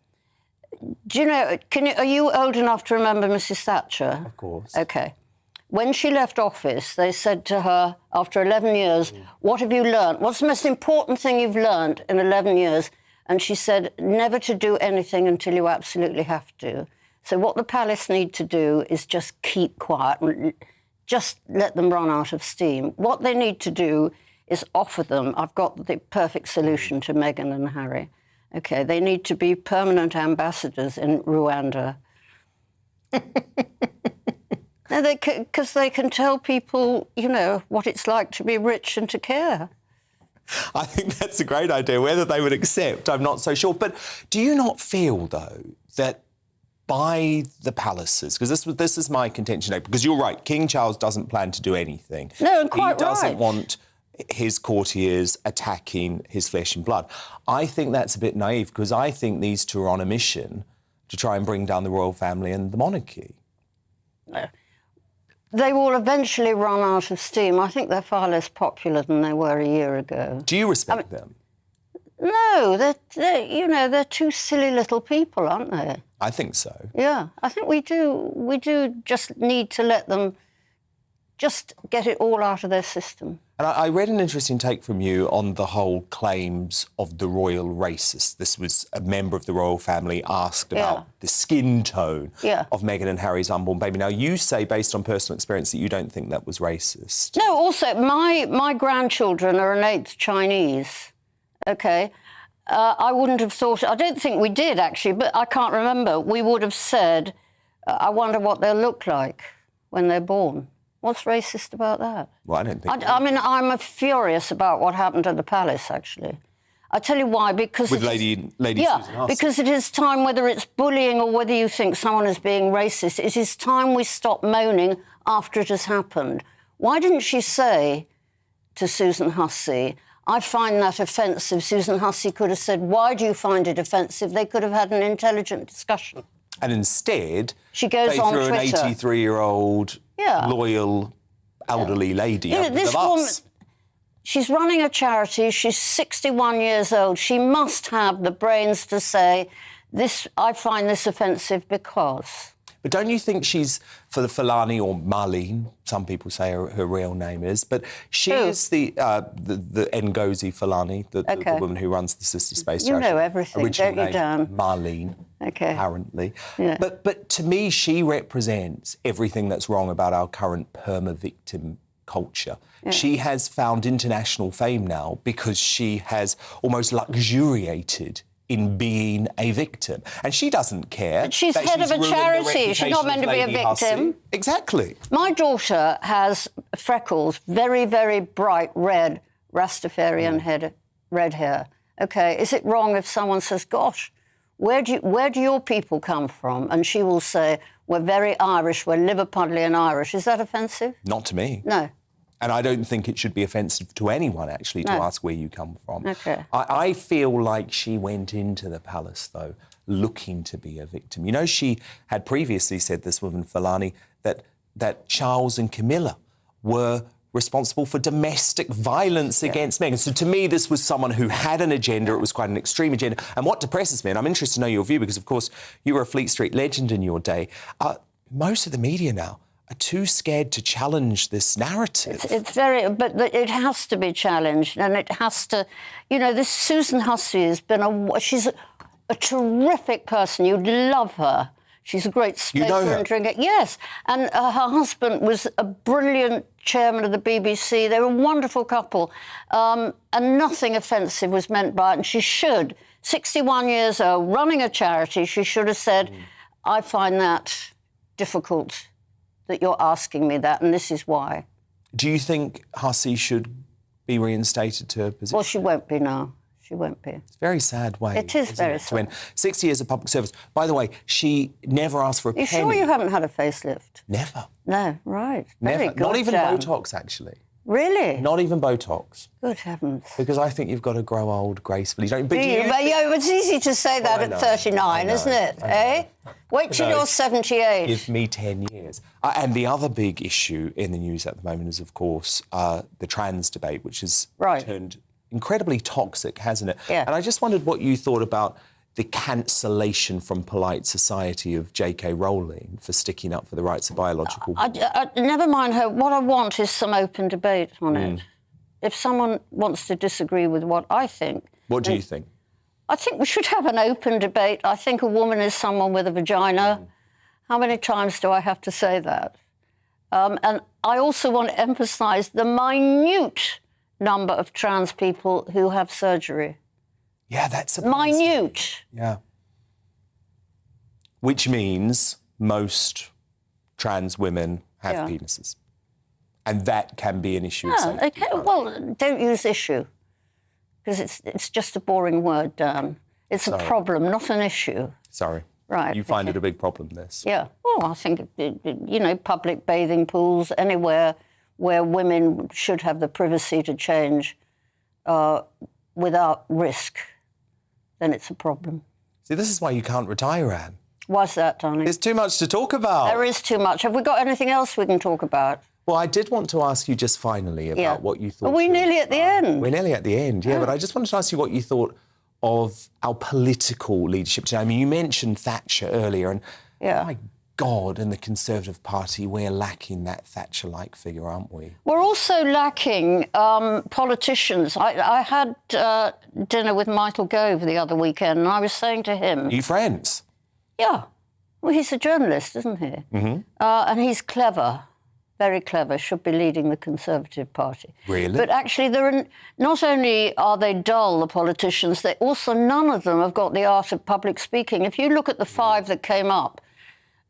Do you know... Are you old enough to remember Mrs Thatcher? Of course. OK. When she left office, they said to her, after 11 years, what have you learnt? What's the most important thing you've learnt in 11 years? And she said, never to do anything until you absolutely have to. So what the palace need to do is just keep quiet and just let them run out of steam. What they need to do is offer them, I've got the perfect solution to Meghan and Harry, OK, they need to be permanent ambassadors in Rwanda. No, because they can tell people, you know, what it's like to be rich and to care. I think that's a great idea. Whether they would accept, I'm not so sure. But do you not feel, though, that by the palaces, because this is my contention, because you're right, King Charles doesn't plan to do anything. No, and quite right. He doesn't want his courtiers attacking his flesh and blood. I think that's a bit naive, because I think these two are on a mission to try and bring down the royal family and the monarchy. No. They will eventually run out of steam. I think they're far less popular than they were a year ago. Do you respect them? No, they're two silly little people, aren't they? I think so. Yeah, I think we do. We do just need to let them just get it all out of their system. And I read an interesting take from you on the whole claims of the royal racist. This was a member of the royal family asked about the skin tone of Meghan and Harry's unborn baby. Now, you say, based on personal experience, that you don't think that was racist. No, also, my grandchildren are innate Chinese, OK? I wouldn't have thought... I don't think we did, actually, but I can't remember. We would have said, I wonder what they'll look like when they're born. What's racist about that? Well, I don't think... I mean, I'm furious about what happened at the palace, actually. I tell you why, because... With Lady Susan Hussey. Because it is time, whether it's bullying or whether you think someone is being racist, it is time we stop moaning after it has happened. Why didn't she say to Susan Hussey, I find that offensive? Susan Hussey could have said, why do you find it offensive? They could have had an intelligent discussion. And instead, she goes on threw Twitter. An 83-year-old, loyal, elderly lady under this the bus. woman, she's running a charity. She's 61 years old. She must have the brains to say, I find this offensive because... But don't you think she's, for the Fulani, or Marlene, some people say her real name is, but she is the Ngozi Fulani, the woman who runs the Sister Space Charity. You know everything, Original don't you, Dan? Marlene, apparently. Yeah. But to me, she represents everything that's wrong about our current perma-victim culture. Yeah. She has found international fame now because she has almost luxuriated in being a victim. And she doesn't care. But she's head of a charity. She's not meant to be a victim. Hussey. Exactly. My daughter has freckles, very, very bright red Rastafarian red hair. OK, is it wrong if someone says, gosh, where do your people come from? And she will say, we're very Irish, we're Liverpudlian Irish. Is that offensive? Not to me. No. And I don't think it should be offensive to anyone, actually, to ask where you come from. OK. I feel like she went into the palace, though, looking to be a victim. You know, she had previously said, this woman, Fulani, that Charles and Camilla were responsible for domestic violence against Meghan. So to me, this was someone who had an agenda. It was quite an extreme agenda. And what depresses me, and I'm interested to know your view, because, of course, you were a Fleet Street legend in your day, most of the media now are too scared to challenge this narrative. It's very... But it has to be challenged, and it has to... You know, this Susan Hussey has been she's a terrific person. You'd love her. She's a great speaker and drinker. Yes, and her husband was a brilliant chairman of the BBC. They were a wonderful couple, and nothing offensive was meant by it. And she should, 61 years old, running a charity, she should have said, I find that difficult that you're asking me that, and this is why. Do you think Hussey should be reinstated to her position? Well, she won't be now. She won't be. It's a very sad way. It is very sad. To end 60 years of public service. By the way, she never asked for a penny. You sure you haven't had a facelift? Never. No, right. Very Never. good, Not even Dan. Botox, actually. Really? Not even Botox. Good heavens. Because I think you've got to grow old gracefully, don't you? But it's easy to say that at 39, isn't it? Eh? Wait till you're 78. Give me 10 years. And the other big issue in the news at the moment is, of course, the trans debate, which has turned incredibly toxic, hasn't it? Yeah. And I just wondered what you thought about the cancellation from polite society of J.K. Rowling for sticking up for the rights of biological people. Never mind her. What I want is some open debate on it. If someone wants to disagree with what I think... What do you think? I think we should have an open debate. I think a woman is someone with a vagina. How many times do I have to say that? And I also want to emphasise the minute number of trans people who have surgery. Yeah, that's minute. Yeah. Which means most trans women have penises. And that can be an issue. Yeah, okay. Well, don't use issue, because it's just a boring word, Dan. It's a problem, not an issue. Sorry. Right. You find it a big problem, this? Yeah. Well, I think, you know, public bathing pools, anywhere where women should have the privacy to change without risk, then it's a problem. See, this is why you can't retire, Anne. Why's that, darling? There's too much to talk about. There is too much. Have we got anything else we can talk about? Well, I did want to ask you just finally about what you thought. Are we nearly at the end? We're nearly at the end, yeah. But I just wanted to ask you what you thought of our political leadership today. I mean, you mentioned Thatcher earlier, and my God, in the Conservative Party, we're lacking that Thatcher-like figure, aren't we? We're also lacking politicians. I had dinner with Michael Gove the other weekend, and I was saying to him... Are you friends? Yeah. Well, he's a journalist, isn't he? Mm-hmm. And he's clever, very clever, should be leading the Conservative Party. Really? But actually, not only are they dull, the politicians, they also, none of them have got the art of public speaking. If you look at the 5 that came up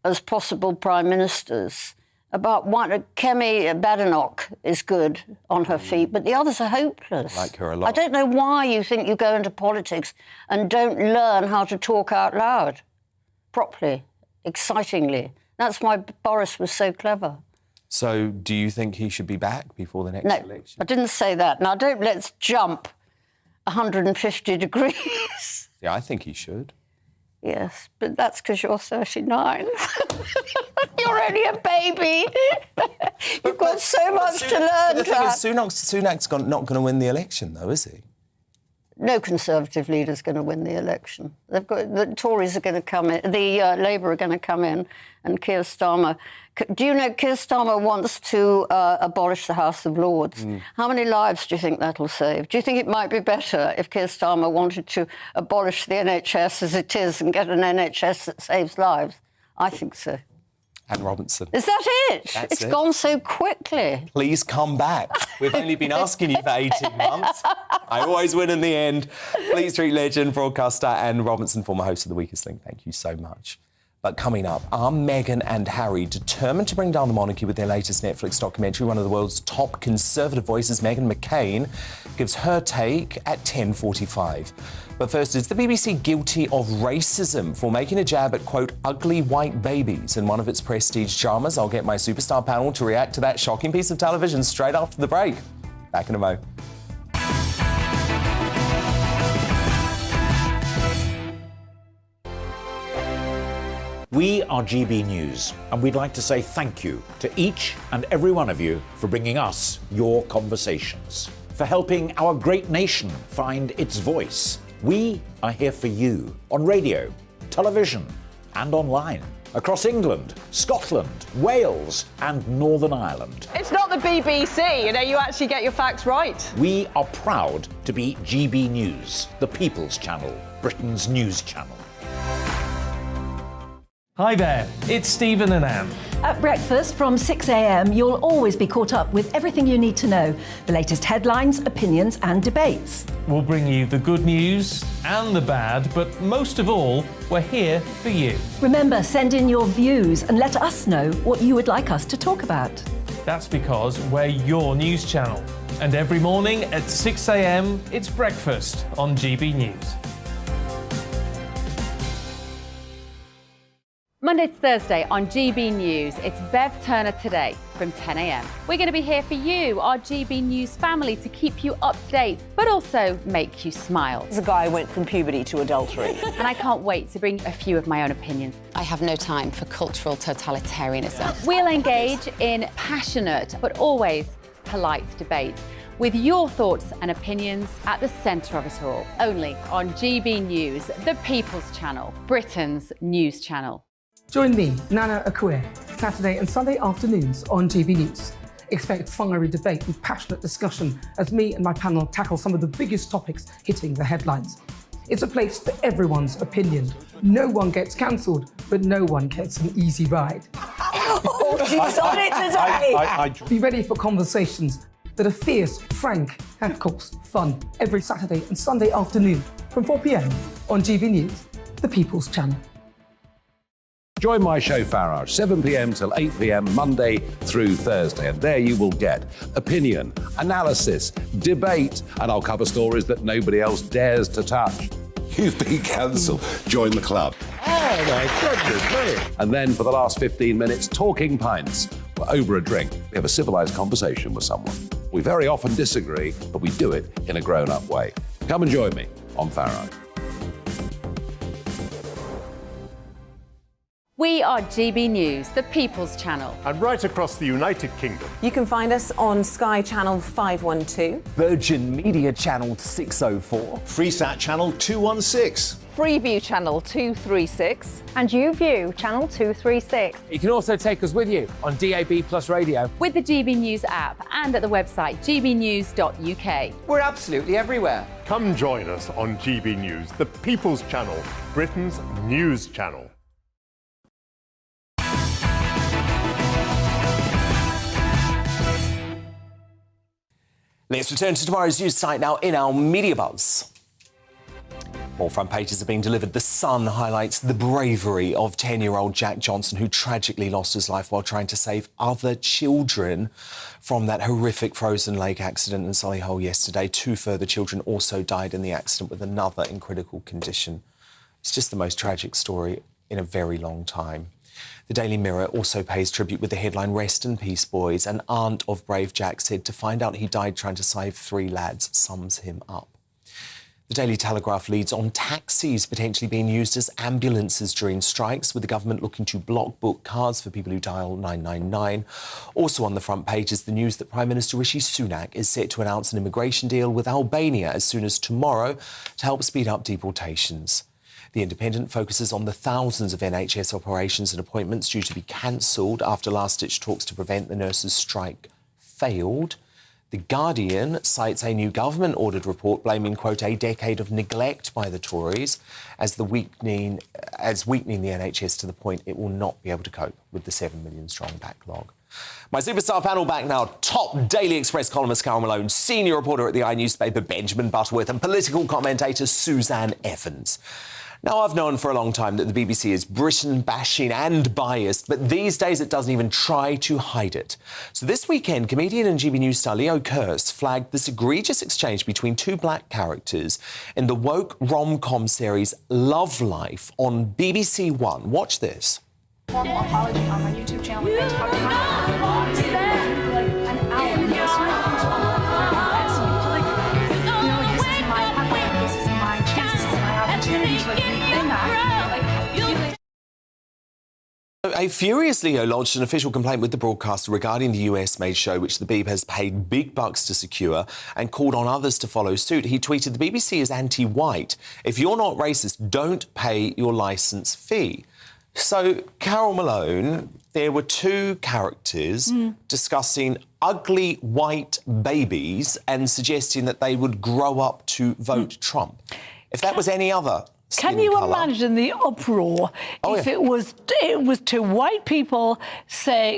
as possible prime ministers, about one, Kemi Badenoch is good on her feet, but the others are hopeless. I like her a lot. I don't know why you think you go into politics and don't learn how to talk out loud properly, excitingly. That's why Boris was so clever. So do you think he should be back before the next election? I didn't say that. Now, let's jump 150 degrees. Yeah, I think he should. Yes, but that's because you're 39. You're only a baby. You've got so much to learn. The thing is, Sunak's not going to win the election, though, is he? No Conservative leader's going to win the election. The Tories are going to come in, the Labour are going to come in, and Keir Starmer. Do you know Keir Starmer wants to abolish the House of Lords? How many lives do you think that'll save? Do you think it might be better if Keir Starmer wanted to abolish the NHS as it is and get an NHS that saves lives? I think so. Anne Robinson. Is that it? It's gone so quickly. Please come back. We've only been asking you for 18 months. I always win in the end. Fleet Street legend, broadcaster Anne Robinson, former host of The Weakest Link. Thank you so much. But coming up, are Meghan and Harry determined to bring down the monarchy with their latest Netflix documentary? One of the world's top conservative voices, Meghan McCain, gives her take at 10:45. But first, is the BBC guilty of racism for making a jab at, quote, ugly white babies in one of its prestige dramas? I'll get my superstar panel to react to that shocking piece of television straight after the break. Back in a mo. We are GB News, and we'd like to say thank you to each and every one of you for bringing us your conversations, for helping our great nation find its voice. We are here for you on radio, television, and online, across England, Scotland, Wales, and Northern Ireland. It's not the BBC, you actually get your facts right. We are proud to be GB News, the People's Channel, Britain's news channel. Hi there, it's Stephen and Anne. At breakfast from 6 a.m, you'll always be caught up with everything you need to know, the latest headlines, opinions, and debates. We'll bring you the good news and the bad, but most of all, we're here for you. Remember, send in your views and let us know what you would like us to talk about. That's because we're your news channel. And every morning at 6 a.m, it's breakfast on GB News. Monday to Thursday on GB News, it's Bev Turner Today from 10 a.m. We're going to be here for you, our GB News family, to keep you up to date, but also make you smile. The guy went from puberty to adultery. And I can't wait to bring a few of my own opinions. I have no time for cultural totalitarianism. We'll engage in passionate, but always polite debate, with your thoughts and opinions at the centre of it all. Only on GB News, the People's Channel, Britain's news channel. Join me, Nana Akue, Saturday and Sunday afternoons on GB News. Expect fiery debate and passionate discussion as me and my panel tackle some of the biggest topics hitting the headlines. It's a place for everyone's opinion. No one gets cancelled, but no one gets an easy ride. Oh, she's on it today! Be ready for conversations that are fierce, frank, and of course, fun. Every Saturday and Sunday afternoon from 4 p.m. on GB News, the People's Channel. Join my show Farage, 7 p.m. till 8 p.m. Monday through Thursday, and there you will get opinion, analysis, debate, and I'll cover stories that nobody else dares to touch. You've been cancelled. Join the club. Oh my goodness me. And then for the last 15 minutes, talking pints. We're over a drink. We have a civilised conversation with someone. We very often disagree, but we do it in a grown-up way. Come and join me on Farage. We are GB News, the People's Channel. And right across the United Kingdom. You can find us on Sky Channel 512, Virgin Media Channel 604, Freesat Channel 216, Freeview Channel 236, and YouView Channel 236. You can also take us with you on DAB Plus Radio, with the GB News app and at the website gbnews.uk. We're absolutely everywhere. Come join us on GB News, the People's Channel, Britain's news channel. Let's return to tomorrow's news site now in our Media Buzz. More front pages are being delivered. The Sun highlights the bravery of 10-year-old Jack Johnson, who tragically lost his life while trying to save other children from that horrific frozen lake accident in Solihull yesterday. 2 further children also died in the accident, with another in critical condition. It's just the most tragic story in a very long time. The Daily Mirror also pays tribute with the headline, "Rest in Peace, Boys." An aunt of brave Jack said to find out he died trying to save 3 lads sums him up. The Daily Telegraph leads on taxis potentially being used as ambulances during strikes, with the government looking to block book cards for people who dial 999. Also on the front page is the news that Prime Minister Rishi Sunak is set to announce an immigration deal with Albania as soon as tomorrow to help speed up deportations. The Independent focuses on the thousands of NHS operations and appointments due to be cancelled after last-ditch talks to prevent the nurses' strike failed. The Guardian cites a new government-ordered report blaming, quote, a decade of neglect by the Tories as weakening the NHS to the point it will not be able to cope with the 7 million strong backlog. My superstar panel back now. Top Daily Express columnist Carol Malone, senior reporter at the newspaper Benjamin Butterworth, and political commentator Suzanne Evans. Now, I've known for a long time that the BBC is Britain-bashing and biased, but these days it doesn't even try to hide it. So this weekend, comedian and GB News star Leo Kearse flagged this egregious exchange between 2 black characters in the woke rom-com series Love Life on BBC One. Watch this. Formal apology on my YouTube channel and talking about like an hour and this is my platform, this is my chance, this is my opportunity to reclaim that. A furious Leo lodged an official complaint with the broadcaster regarding the US-made show, which the Beeb has paid big bucks to secure, and called on others to follow suit. He tweeted, "The BBC is anti-white. If you're not racist, don't pay your licence fee." So, Carol Malone, there were 2 characters discussing ugly white babies and suggesting that they would grow up to vote Trump. If that was any other Can you imagine the uproar if it was 2 white people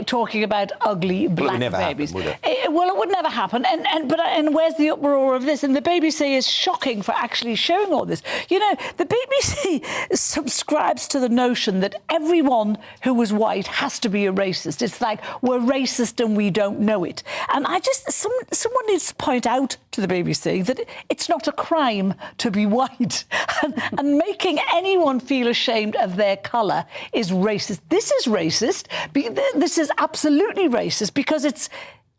talking about ugly black babies? Happen, would it? Well, it would never happen. And where's the uproar of this? And the BBC is shocking for actually showing all this. You know, the BBC subscribes to the notion that everyone who was white has to be a racist. It's like we're racist and we don't know it. And someone needs to point out to the BBC that it's not a crime to be white. and making anyone feel ashamed of their colour is racist. This is racist. This is absolutely racist because it's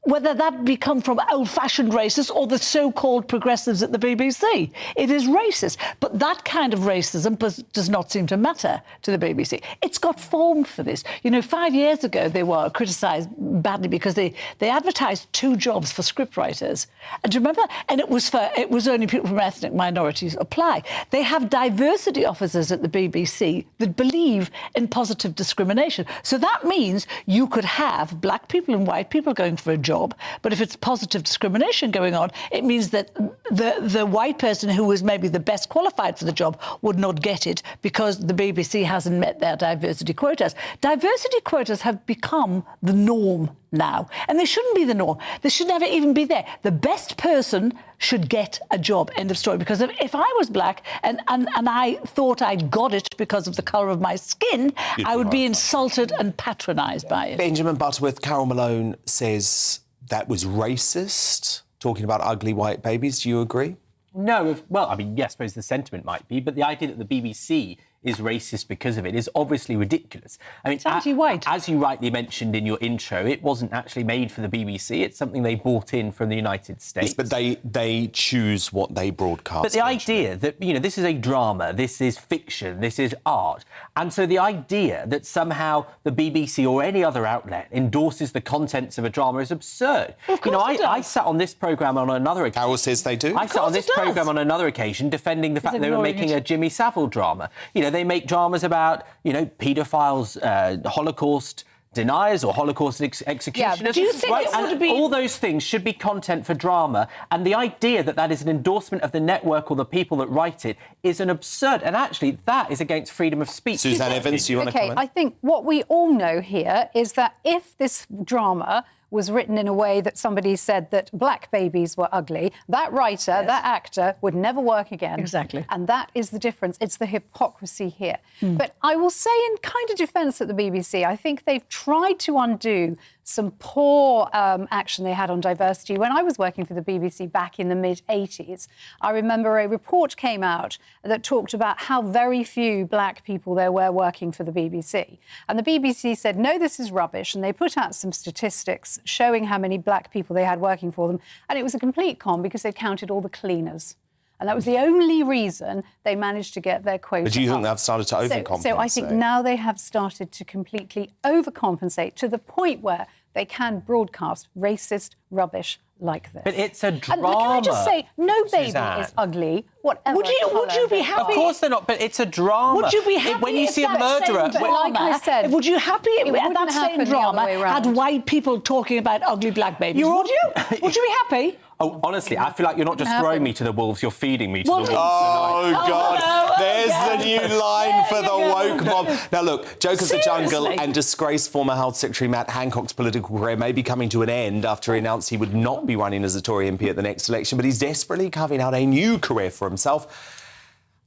whether that become from old-fashioned racists or the so-called progressives at the BBC. It is racist. But that kind of racism does not seem to matter to the BBC. It's got formed for this. You know, 5 years ago, they were criticised badly because they advertised 2 jobs for scriptwriters. And do you remember? And it was only people from ethnic minorities apply. They have diversity officers at the BBC that believe in positive discrimination. So that means you could have black people and white people going for a job, but if it's positive discrimination going on, it means that the white person who was maybe the best qualified for the job would not get it because the BBC hasn't met their diversity quotas. Diversity quotas have become the norm now. And they shouldn't be the norm. They should never even be there. The best person should get a job, end of story. Because if I was black and I thought I'd got it because of the colour of my skin, I would be insulted and patronised by it. Benjamin Butterworth, Carol Malone says that was racist, talking about ugly white babies. Do you agree? No, well, I mean, yes, I suppose the sentiment might be, but the idea that the BBC is racist because of it is obviously ridiculous. I mean, it's anti-white. As you rightly mentioned in your intro, it wasn't actually made for the BBC. It's something they bought in from the United States. Yes, but they choose what they broadcast. But the idea that, you know, this is a drama, this is fiction, this is art. And so the idea that somehow the BBC or any other outlet endorses the contents of a drama is absurd. Well, of course I sat on this programme on another occasion. Carol says they do. I sat on this programme on another occasion defending the fact that they were making a Jimmy Savile drama. You know, they make dramas about, you know, paedophiles, Holocaust deniers or Holocaust executioners. Yeah, do you think it would have been... All those things should be content for drama, and the idea that that is an endorsement of the network or the people that write it is an absurd, and actually that is against freedom of speech. Suzanne Evans, do you want to comment? I think what we all know here is that if this drama was written in a way that somebody said that black babies were ugly, that writer, that actor would never work again. Exactly. And that is the difference. It's the hypocrisy here. But I will say in kind of defence at the BBC, I think they've tried to undo some poor action they had on diversity. When I was working for the BBC back in the mid-80s, I remember a report came out that talked about how very few black people there were working for the BBC. And the BBC said, no, this is rubbish. And they put out some statistics showing how many black people they had working for them. And it was a complete con because they counted all the cleaners. And that was the only reason they managed to get their quota. But do you think they've started to overcompensate? So I think now they have started to completely overcompensate to the point where they can broadcast racist rubbish like this. But it's a drama. And can I just say, no baby Suzanne. is ugly, whatever. Would you be happy? Of course they're not, but it's a drama. Would you be happy when you if see a that murderer? same drama, like I said, would you happy if wouldn't that same happen the drama other way round. had white people talking about ugly black babies? Would you? Would you be happy? Oh, honestly, I feel like you're not just throwing me to the wolves, you're feeding me to the wolves. Oh, God. There's the new line for the woke mob. Now, look, Joke of the Jungle and disgraced former Health Secretary Matt Hancock's political career may be coming to an end after he announced he would not be running as a Tory MP at the next election, but he's desperately carving out a new career for himself.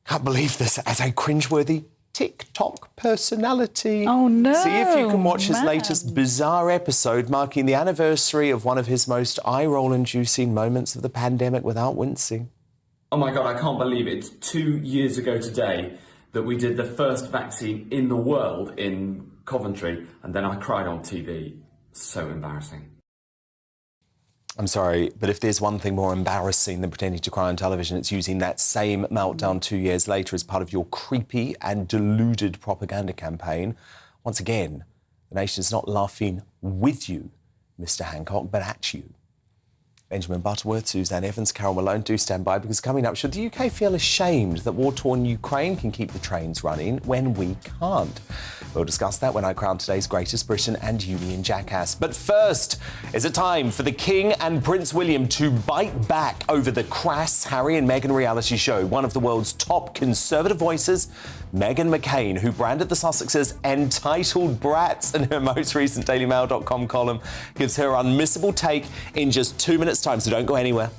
Can't believe this, as a cringeworthy TikTok personality. Oh, no. See if you can watch his latest bizarre episode marking the anniversary of one of his most eye-roll-inducing moments of the pandemic without wincing. Oh my God, I can't believe it. 2 years ago today that we did the first vaccine in the world in Coventry, and then I cried on TV. So embarrassing. I'm sorry, but if there's one thing more embarrassing than pretending to cry on television, it's using that same meltdown 2 years later as part of your creepy and deluded propaganda campaign. Once again, the nation's not laughing with you, Mr. Hancock, but at you. Benjamin Butterworth, Suzanne Evans, Carol Malone, do stand by, because coming up, should the UK feel ashamed that war-torn Ukraine can keep the trains running when we can't? We'll discuss that when I crown today's greatest Britain and Union jackass. But first, is it time for the King and Prince William to bite back over the crass Harry and Meghan reality show? One of the world's top conservative voices, Meghan McCain, who branded the Sussexes entitled brats in her most recent dailymail.com column, gives her unmissable take in just 2 minutes' time, so don't go anywhere.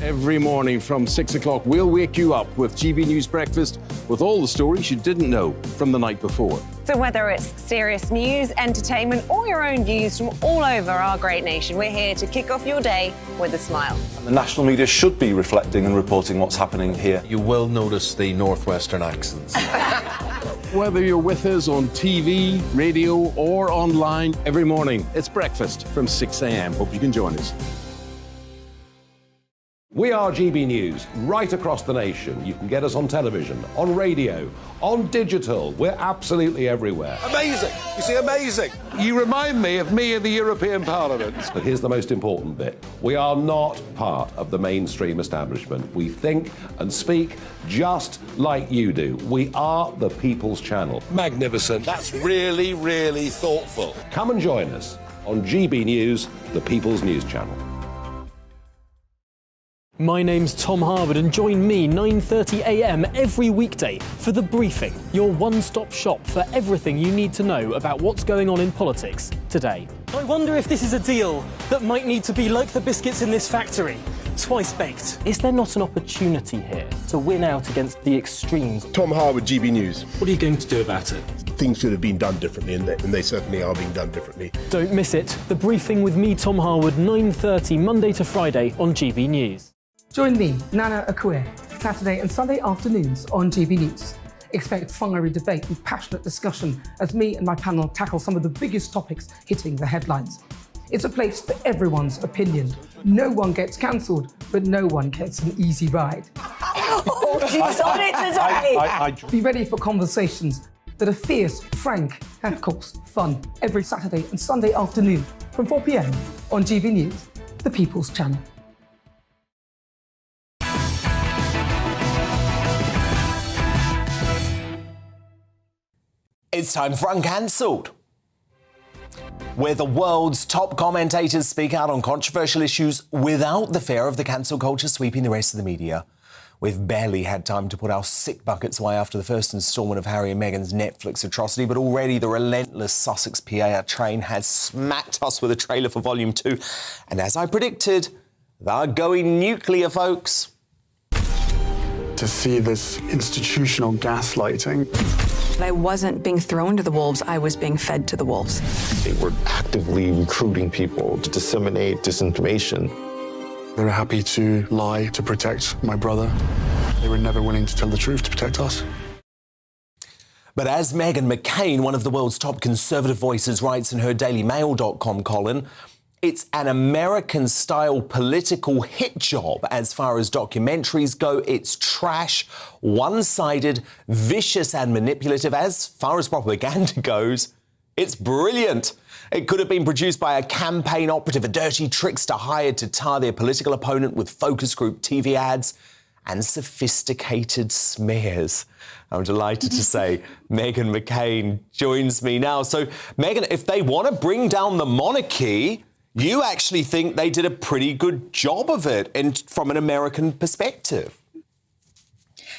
Every morning from 6 o'clock, we'll wake you up with GB News Breakfast with all the stories you didn't know from the night before. So whether it's serious news, entertainment, or your own views from all over our great nation, we're here to kick off your day with a smile. The national media should be reflecting and reporting what's happening here. You will notice the northwestern accents. Whether you're with us on TV, radio, or online, every morning, it's breakfast from 6 a.m. Hope you can join us. We are GB News, right across the nation. You can get us on television, on radio, on digital. We're absolutely everywhere. Amazing! You see, amazing! You remind me of me in the European Parliament. But here's the most important bit. We are not part of the mainstream establishment. We think and speak just like you do. We are the People's Channel. Magnificent. That's really, really thoughtful. Come and join us on GB News, the People's News Channel. My name's Tom Harwood, and join me 9:30 a.m. every weekday for The Briefing, your one-stop shop for everything you need to know about what's going on in politics today. I wonder if this is a deal that might need to be like the biscuits in this factory, twice baked. Is there not an opportunity here to win out against the extremes? Tom Harwood, GB News. What are you going to do about it? Things should have been done differently, and they certainly are being done differently. Don't miss it. The Briefing with me, Tom Harwood, 9:30 Monday to Friday on GB News. Join me, Nana Akue, Saturday and Sunday afternoons on GB News. Expect fiery debate and passionate discussion as me and my panel tackle some of the biggest topics hitting the headlines. It's a place for everyone's opinion. No one gets cancelled, but no one gets an easy ride. Oh, she's on it today! Be ready for conversations that are fierce, frank, and of course, fun. Every Saturday and Sunday afternoon from 4 p.m. on GB News, the People's Channel. It's time for Uncancelled, where the world's top commentators speak out on controversial issues without the fear of the cancel culture sweeping the rest of the media. We've barely had time to put our sick buckets away after the first instalment of Harry and Meghan's Netflix atrocity, but already the relentless Sussex PA train has smacked us with a trailer for Volume 2. And as I predicted, they're going nuclear, folks. To see this institutional gaslighting. I wasn't being thrown to the wolves, I was being fed to the wolves. They were actively recruiting people to disseminate disinformation. They were happy to lie to protect my brother. They were never willing to tell the truth to protect us. But as Meghan McCain, one of the world's top conservative voices, writes in her dailymail.com column, it's an American-style political hit job as far as documentaries go. It's trash, one-sided, vicious and manipulative. As far as propaganda goes, it's brilliant. It could have been produced by a campaign operative, a dirty trickster hired to tar their political opponent with focus group TV ads and sophisticated smears. I'm delighted to say Meghan McCain joins me now. So, Meghan, if they want to bring down the monarchy, you actually think they did a pretty good job of it, and from an American perspective.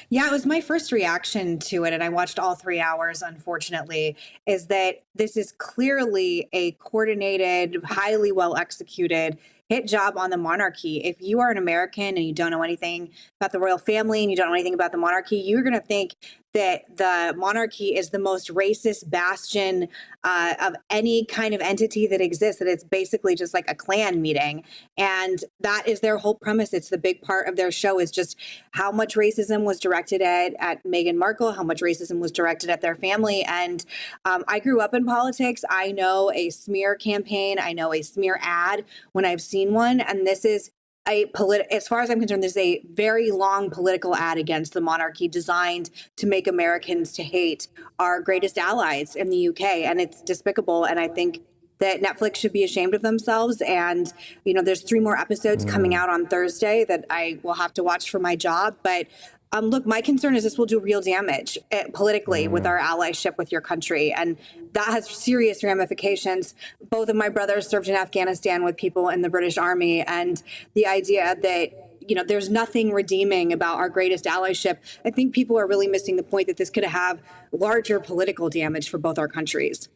Yeah, it was my first reaction to it, and I watched all 3 hours, unfortunately, is that this is clearly a coordinated, highly well-executed hit job on the monarchy. If you are an American and you don't know anything about the royal family and you don't know anything about the monarchy, you're going to think that the monarchy is the most racist bastion of any kind of entity that exists, that it's basically just like a Klan meeting. And that is their whole premise. It's the big part of their show, is just how much racism was directed at Meghan Markle, how much racism was directed at their family. And I grew up in politics. I know a smear campaign. I know a smear ad when I've seen one. And this is as far as I'm concerned, there's a very long political ad against the monarchy designed to make Americans to hate our greatest allies in the UK. And it's despicable. And I think that Netflix should be ashamed of themselves. And, you know, there's 3 more episodes coming out on Thursday that I will have to watch for my job. But look, my concern is this will do real damage politically with our allyship with your country. And that has serious ramifications. Both of my brothers served in Afghanistan with people in the British Army. And the idea that, you know, there's nothing redeeming about our greatest allyship, I think people are really missing the point that this could have larger political damage for both our countries.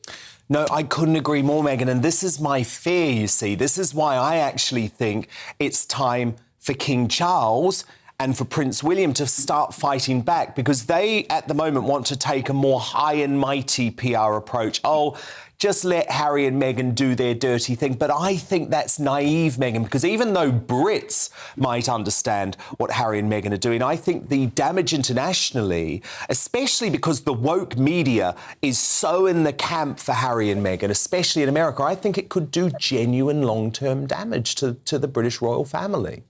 No, I couldn't agree more, Meghan. And this is my fear, you see. This is why I actually think it's time for King Charles and for Prince William to start fighting back, because they, at the moment, want to take a more high and mighty PR approach. Oh, just let Harry and Meghan do their dirty thing. But I think that's naive, Meghan, because even though Brits might understand what Harry and Meghan are doing, I think the damage internationally, especially because the woke media is so in the camp for Harry and Meghan, especially in America, I think it could do genuine long-term damage to the British royal family.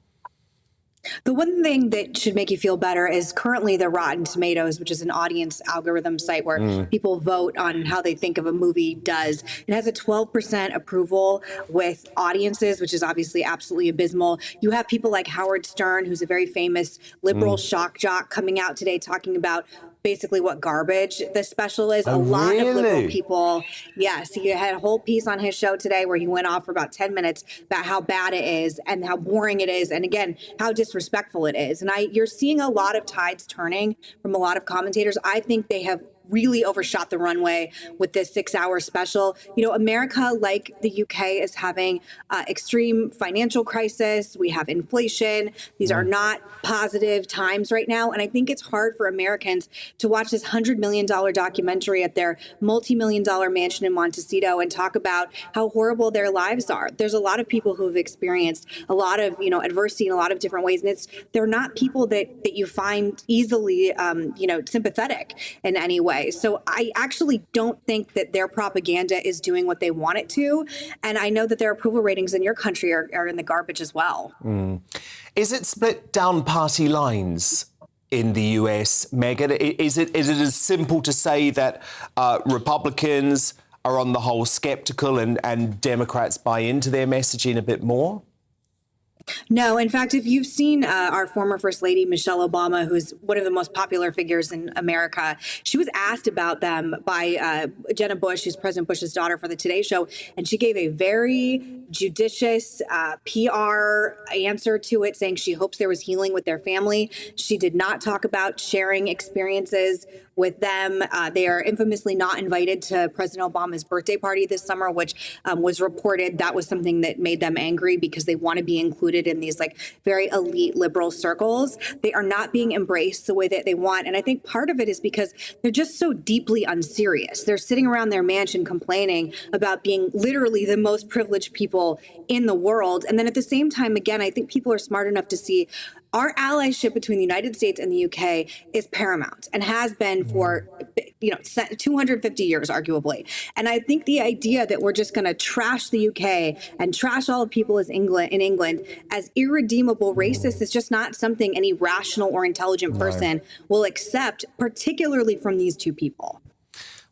The one thing that should make you feel better is currently the Rotten Tomatoes, which is an audience algorithm site where people vote on how they think of a movie does. It has a 12% approval with audiences, which is obviously absolutely abysmal. You have people like Howard Stern, who's a very famous liberal shock jock, coming out today talking about basically what garbage the special is. Oh, a lot of liberal really? people, yes, he had a whole piece on his show today where he went off for about 10 minutes about how bad it is and how boring it is, and again, how disrespectful it is. And you're seeing a lot of tides turning from a lot of commentators. I think they have really overshot the runway with this 6-hour special. You know, America, like the UK, is having extreme financial crisis. We have inflation. These are not positive times right now. And I think it's hard for Americans to watch this $100 million documentary at their multi-million-dollar mansion in Montecito and talk about how horrible their lives are. There's a lot of people who have experienced a lot of, you know, adversity in a lot of different ways. And they're not people that you find easily, you know, sympathetic in any way. So I actually don't think that their propaganda is doing what they want it to. And I know that their approval ratings in your country are in the garbage as well. Is it split down party lines in the US, Meghan? Is it as simple to say that Republicans are on the whole sceptical and Democrats buy into their messaging a bit more? No, in fact, if you've seen our former First Lady, Michelle Obama, who's one of the most popular figures in America, she was asked about them by Jenna Bush, who's President Bush's daughter, for the Today Show, and she gave a very judicious PR answer to it, saying she hopes there was healing with their family. She did not talk about sharing experiences with them. They are infamously not invited to President Obama's birthday party this summer, which was reported. That was something that made them angry because they want to be included in these like very elite liberal circles. They are not being embraced the way that they want. And I think part of it is because they're just so deeply unserious. They're sitting around their mansion complaining about being literally the most privileged people in the world. And then at the same time, again, I think people are smart enough to see our allyship between the United States and the UK is paramount and has been for, 250 years, arguably. And I think the idea that we're just going to trash the UK and trash all of people in England as irredeemable racists is just not something any rational or intelligent person will accept, particularly from these two people.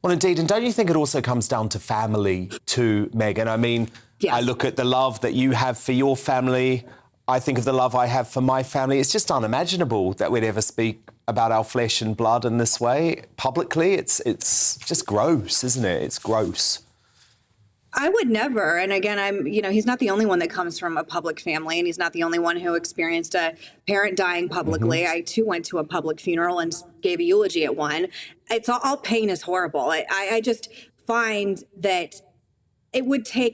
Well, indeed. And don't you think it also comes down to family too, Meghan? I mean, yes. I look at the love that you have for your family. I think of the love I have for my family. It's just unimaginable that we'd ever speak about our flesh and blood in this way publicly. It's just gross, isn't it? It's gross. I would never. And again, he's not the only one that comes from a public family, and he's not the only one who experienced a parent dying publicly. I too went to a public funeral and gave a eulogy at one. It's all pain is horrible. I just find that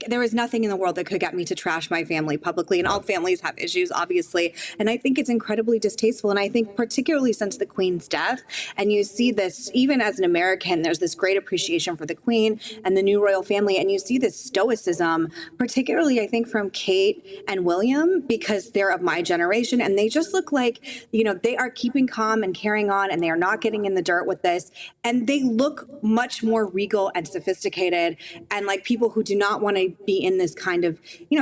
there is nothing in the world that could get me to trash my family publicly. And all families have issues, obviously. And I think it's incredibly distasteful. And I think particularly since the Queen's death, and you see this, even as an American, there's this great appreciation for the Queen and the new royal family. And you see this stoicism, particularly, I think, from Kate and William, because they're of my generation. And they just look like, they are keeping calm and carrying on, and they are not getting in the dirt with this. And they look much more regal and sophisticated and like people who do not want to be in this kind of,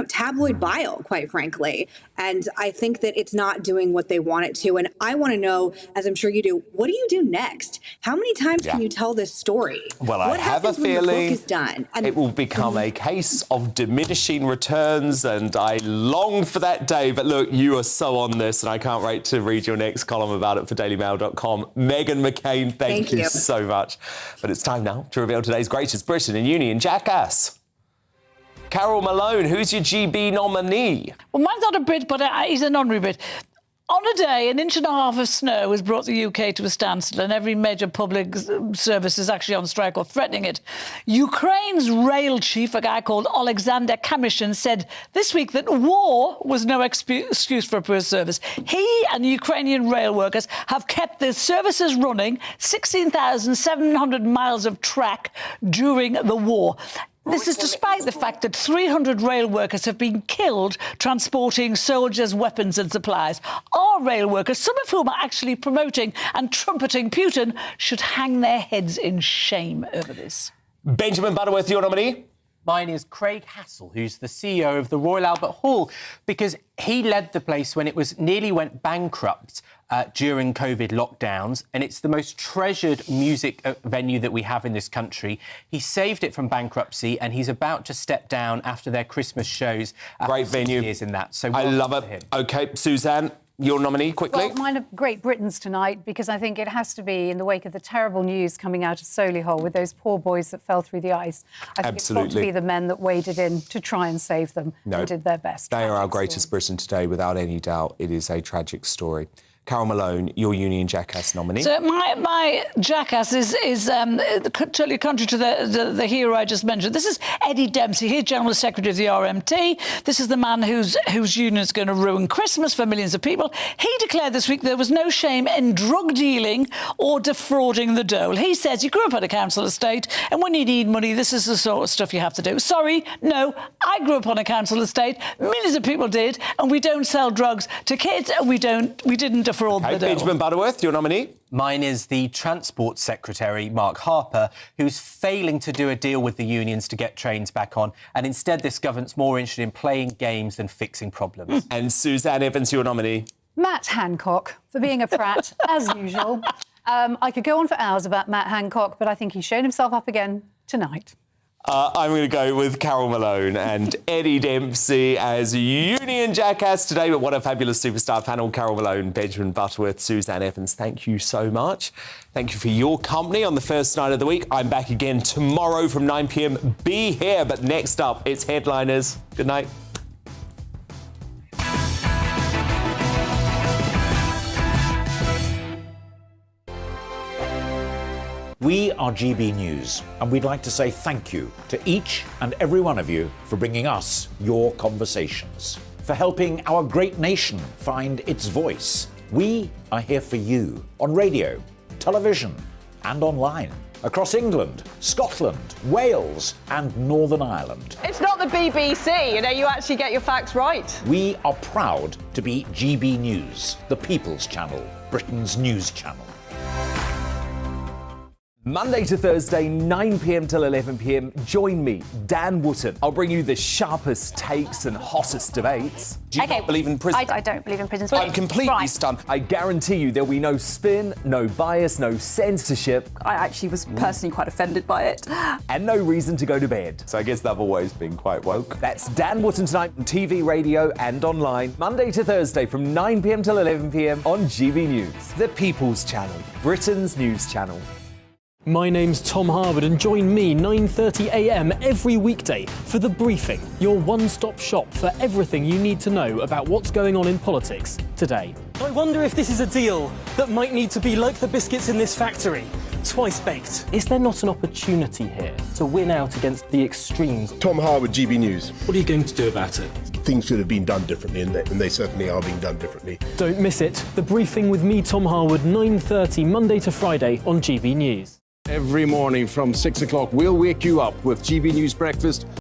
tabloid bile, quite frankly. And I think that it's not doing what they want it to. And I want to know, as I'm sure you do, what do you do next? How many times can you tell this story? Well, what I have a feeling when the book is done? And it will become a case of diminishing returns, and I long for that day. But look, you are so on this, and I can't wait to read your next column about it for dailymail.com. Meghan McCain, thank you so much. But it's time now to reveal today's greatest Britain and Union jackass. Carol Malone, who's your GB nominee? Well, mine's not a Brit, but he's an honorary Brit. On a day, 1.5 inches of snow has brought the UK to a standstill, and every major public service is actually on strike or threatening it. Ukraine's rail chief, a guy called Alexander Kamyshin, said this week that war was no excuse for a poor service. He and Ukrainian rail workers have kept their services running, 16,700 miles of track during the war. This is despite the fact that 300 rail workers have been killed transporting soldiers, weapons and supplies. Our rail workers, some of whom are actually promoting and trumpeting Putin, should hang their heads in shame over this. Benjamin Butterworth, your nominee? Mine is Craig Hassel, who's the CEO of the Royal Albert Hall, because he led the place when it nearly went bankrupt during COVID lockdowns, and it's the most treasured music venue that we have in this country. He saved it from bankruptcy, and he's about to step down after their Christmas shows. Great venue. Years in that. So I love it. OK, Suzanne, Your nominee, quickly. Well, mine are Great Britain's tonight, because I think it has to be in the wake of the terrible news coming out of Solihull with those poor boys that fell through the ice. I think it's got to be the men that waded in to try and save them and did their best. They are our greatest Britain today, without any doubt. It is a tragic story. Carol Malone, your Union Jackass nominee. So my Jackass is totally contrary to the hero I just mentioned. This is Eddie Dempsey. He's General Secretary of the RMT. This is the man whose union is going to ruin Christmas for millions of people. He declared this week there was no shame in drug dealing or defrauding the dole. He says he grew up on a council estate, and when you need money, this is the sort of stuff you have to do. Sorry, no, I grew up on a council estate. Millions of people did, and we don't sell drugs to kids, and we didn't defraud the dole. Benjamin Butterworth, your nominee. Mine is the Transport Secretary, Mark Harper, who's failing to do a deal with the unions to get trains back on, and instead this government's more interested in playing games than fixing problems. And Suzanne Evans, your nominee. Matt Hancock, for being a prat, as usual. I could go on for hours about Matt Hancock, but I think he's shown himself up again tonight. I'm going to go with Carol Malone and Eddie Dempsey as Union Jackass today. But what a fabulous superstar panel. Carol Malone, Benjamin Butterworth, Suzanne Evans, thank you so much. Thank you for your company on the first night of the week. I'm back again tomorrow from 9 p.m. Be here. But next up, it's Headliners. Good night. We are GB News, and we'd like to say thank you to each and every one of you for bringing us your conversations, for helping our great nation find its voice. We are here for you on radio, television, and online, across England, Scotland, Wales, and Northern Ireland. It's not the BBC, you actually get your facts right. We are proud to be GB News, the People's Channel, Britain's news channel. Monday to Thursday, 9 p.m. till 11 p.m. Join me, Dan Wootton. I'll bring you the sharpest takes and hottest debates. Do you not believe in prisons? I don't believe in prisons. I'm completely stunned. I guarantee you there'll be no spin, no bias, no censorship. I actually was personally quite offended by it. And no reason to go to bed. So I guess they've always been quite woke. That's Dan Wootton tonight on TV, radio and online. Monday to Thursday from 9 p.m. till 11 p.m. on GB News. The People's Channel, Britain's news channel. My name's Tom Harwood, and join me 9:30 a.m. every weekday for The Briefing, your one-stop shop for everything you need to know about what's going on in politics today. I wonder if this is a deal that might need to be like the biscuits in this factory, twice baked. Is there not an opportunity here to win out against the extremes? Tom Harwood, GB News. What are you going to do about it? Things should have been done differently, and they certainly are being done differently. Don't miss it. The Briefing with me, Tom Harwood, 9:30 Monday to Friday on GB News. Every morning from 6 o'clock, we'll wake you up with GB News Breakfast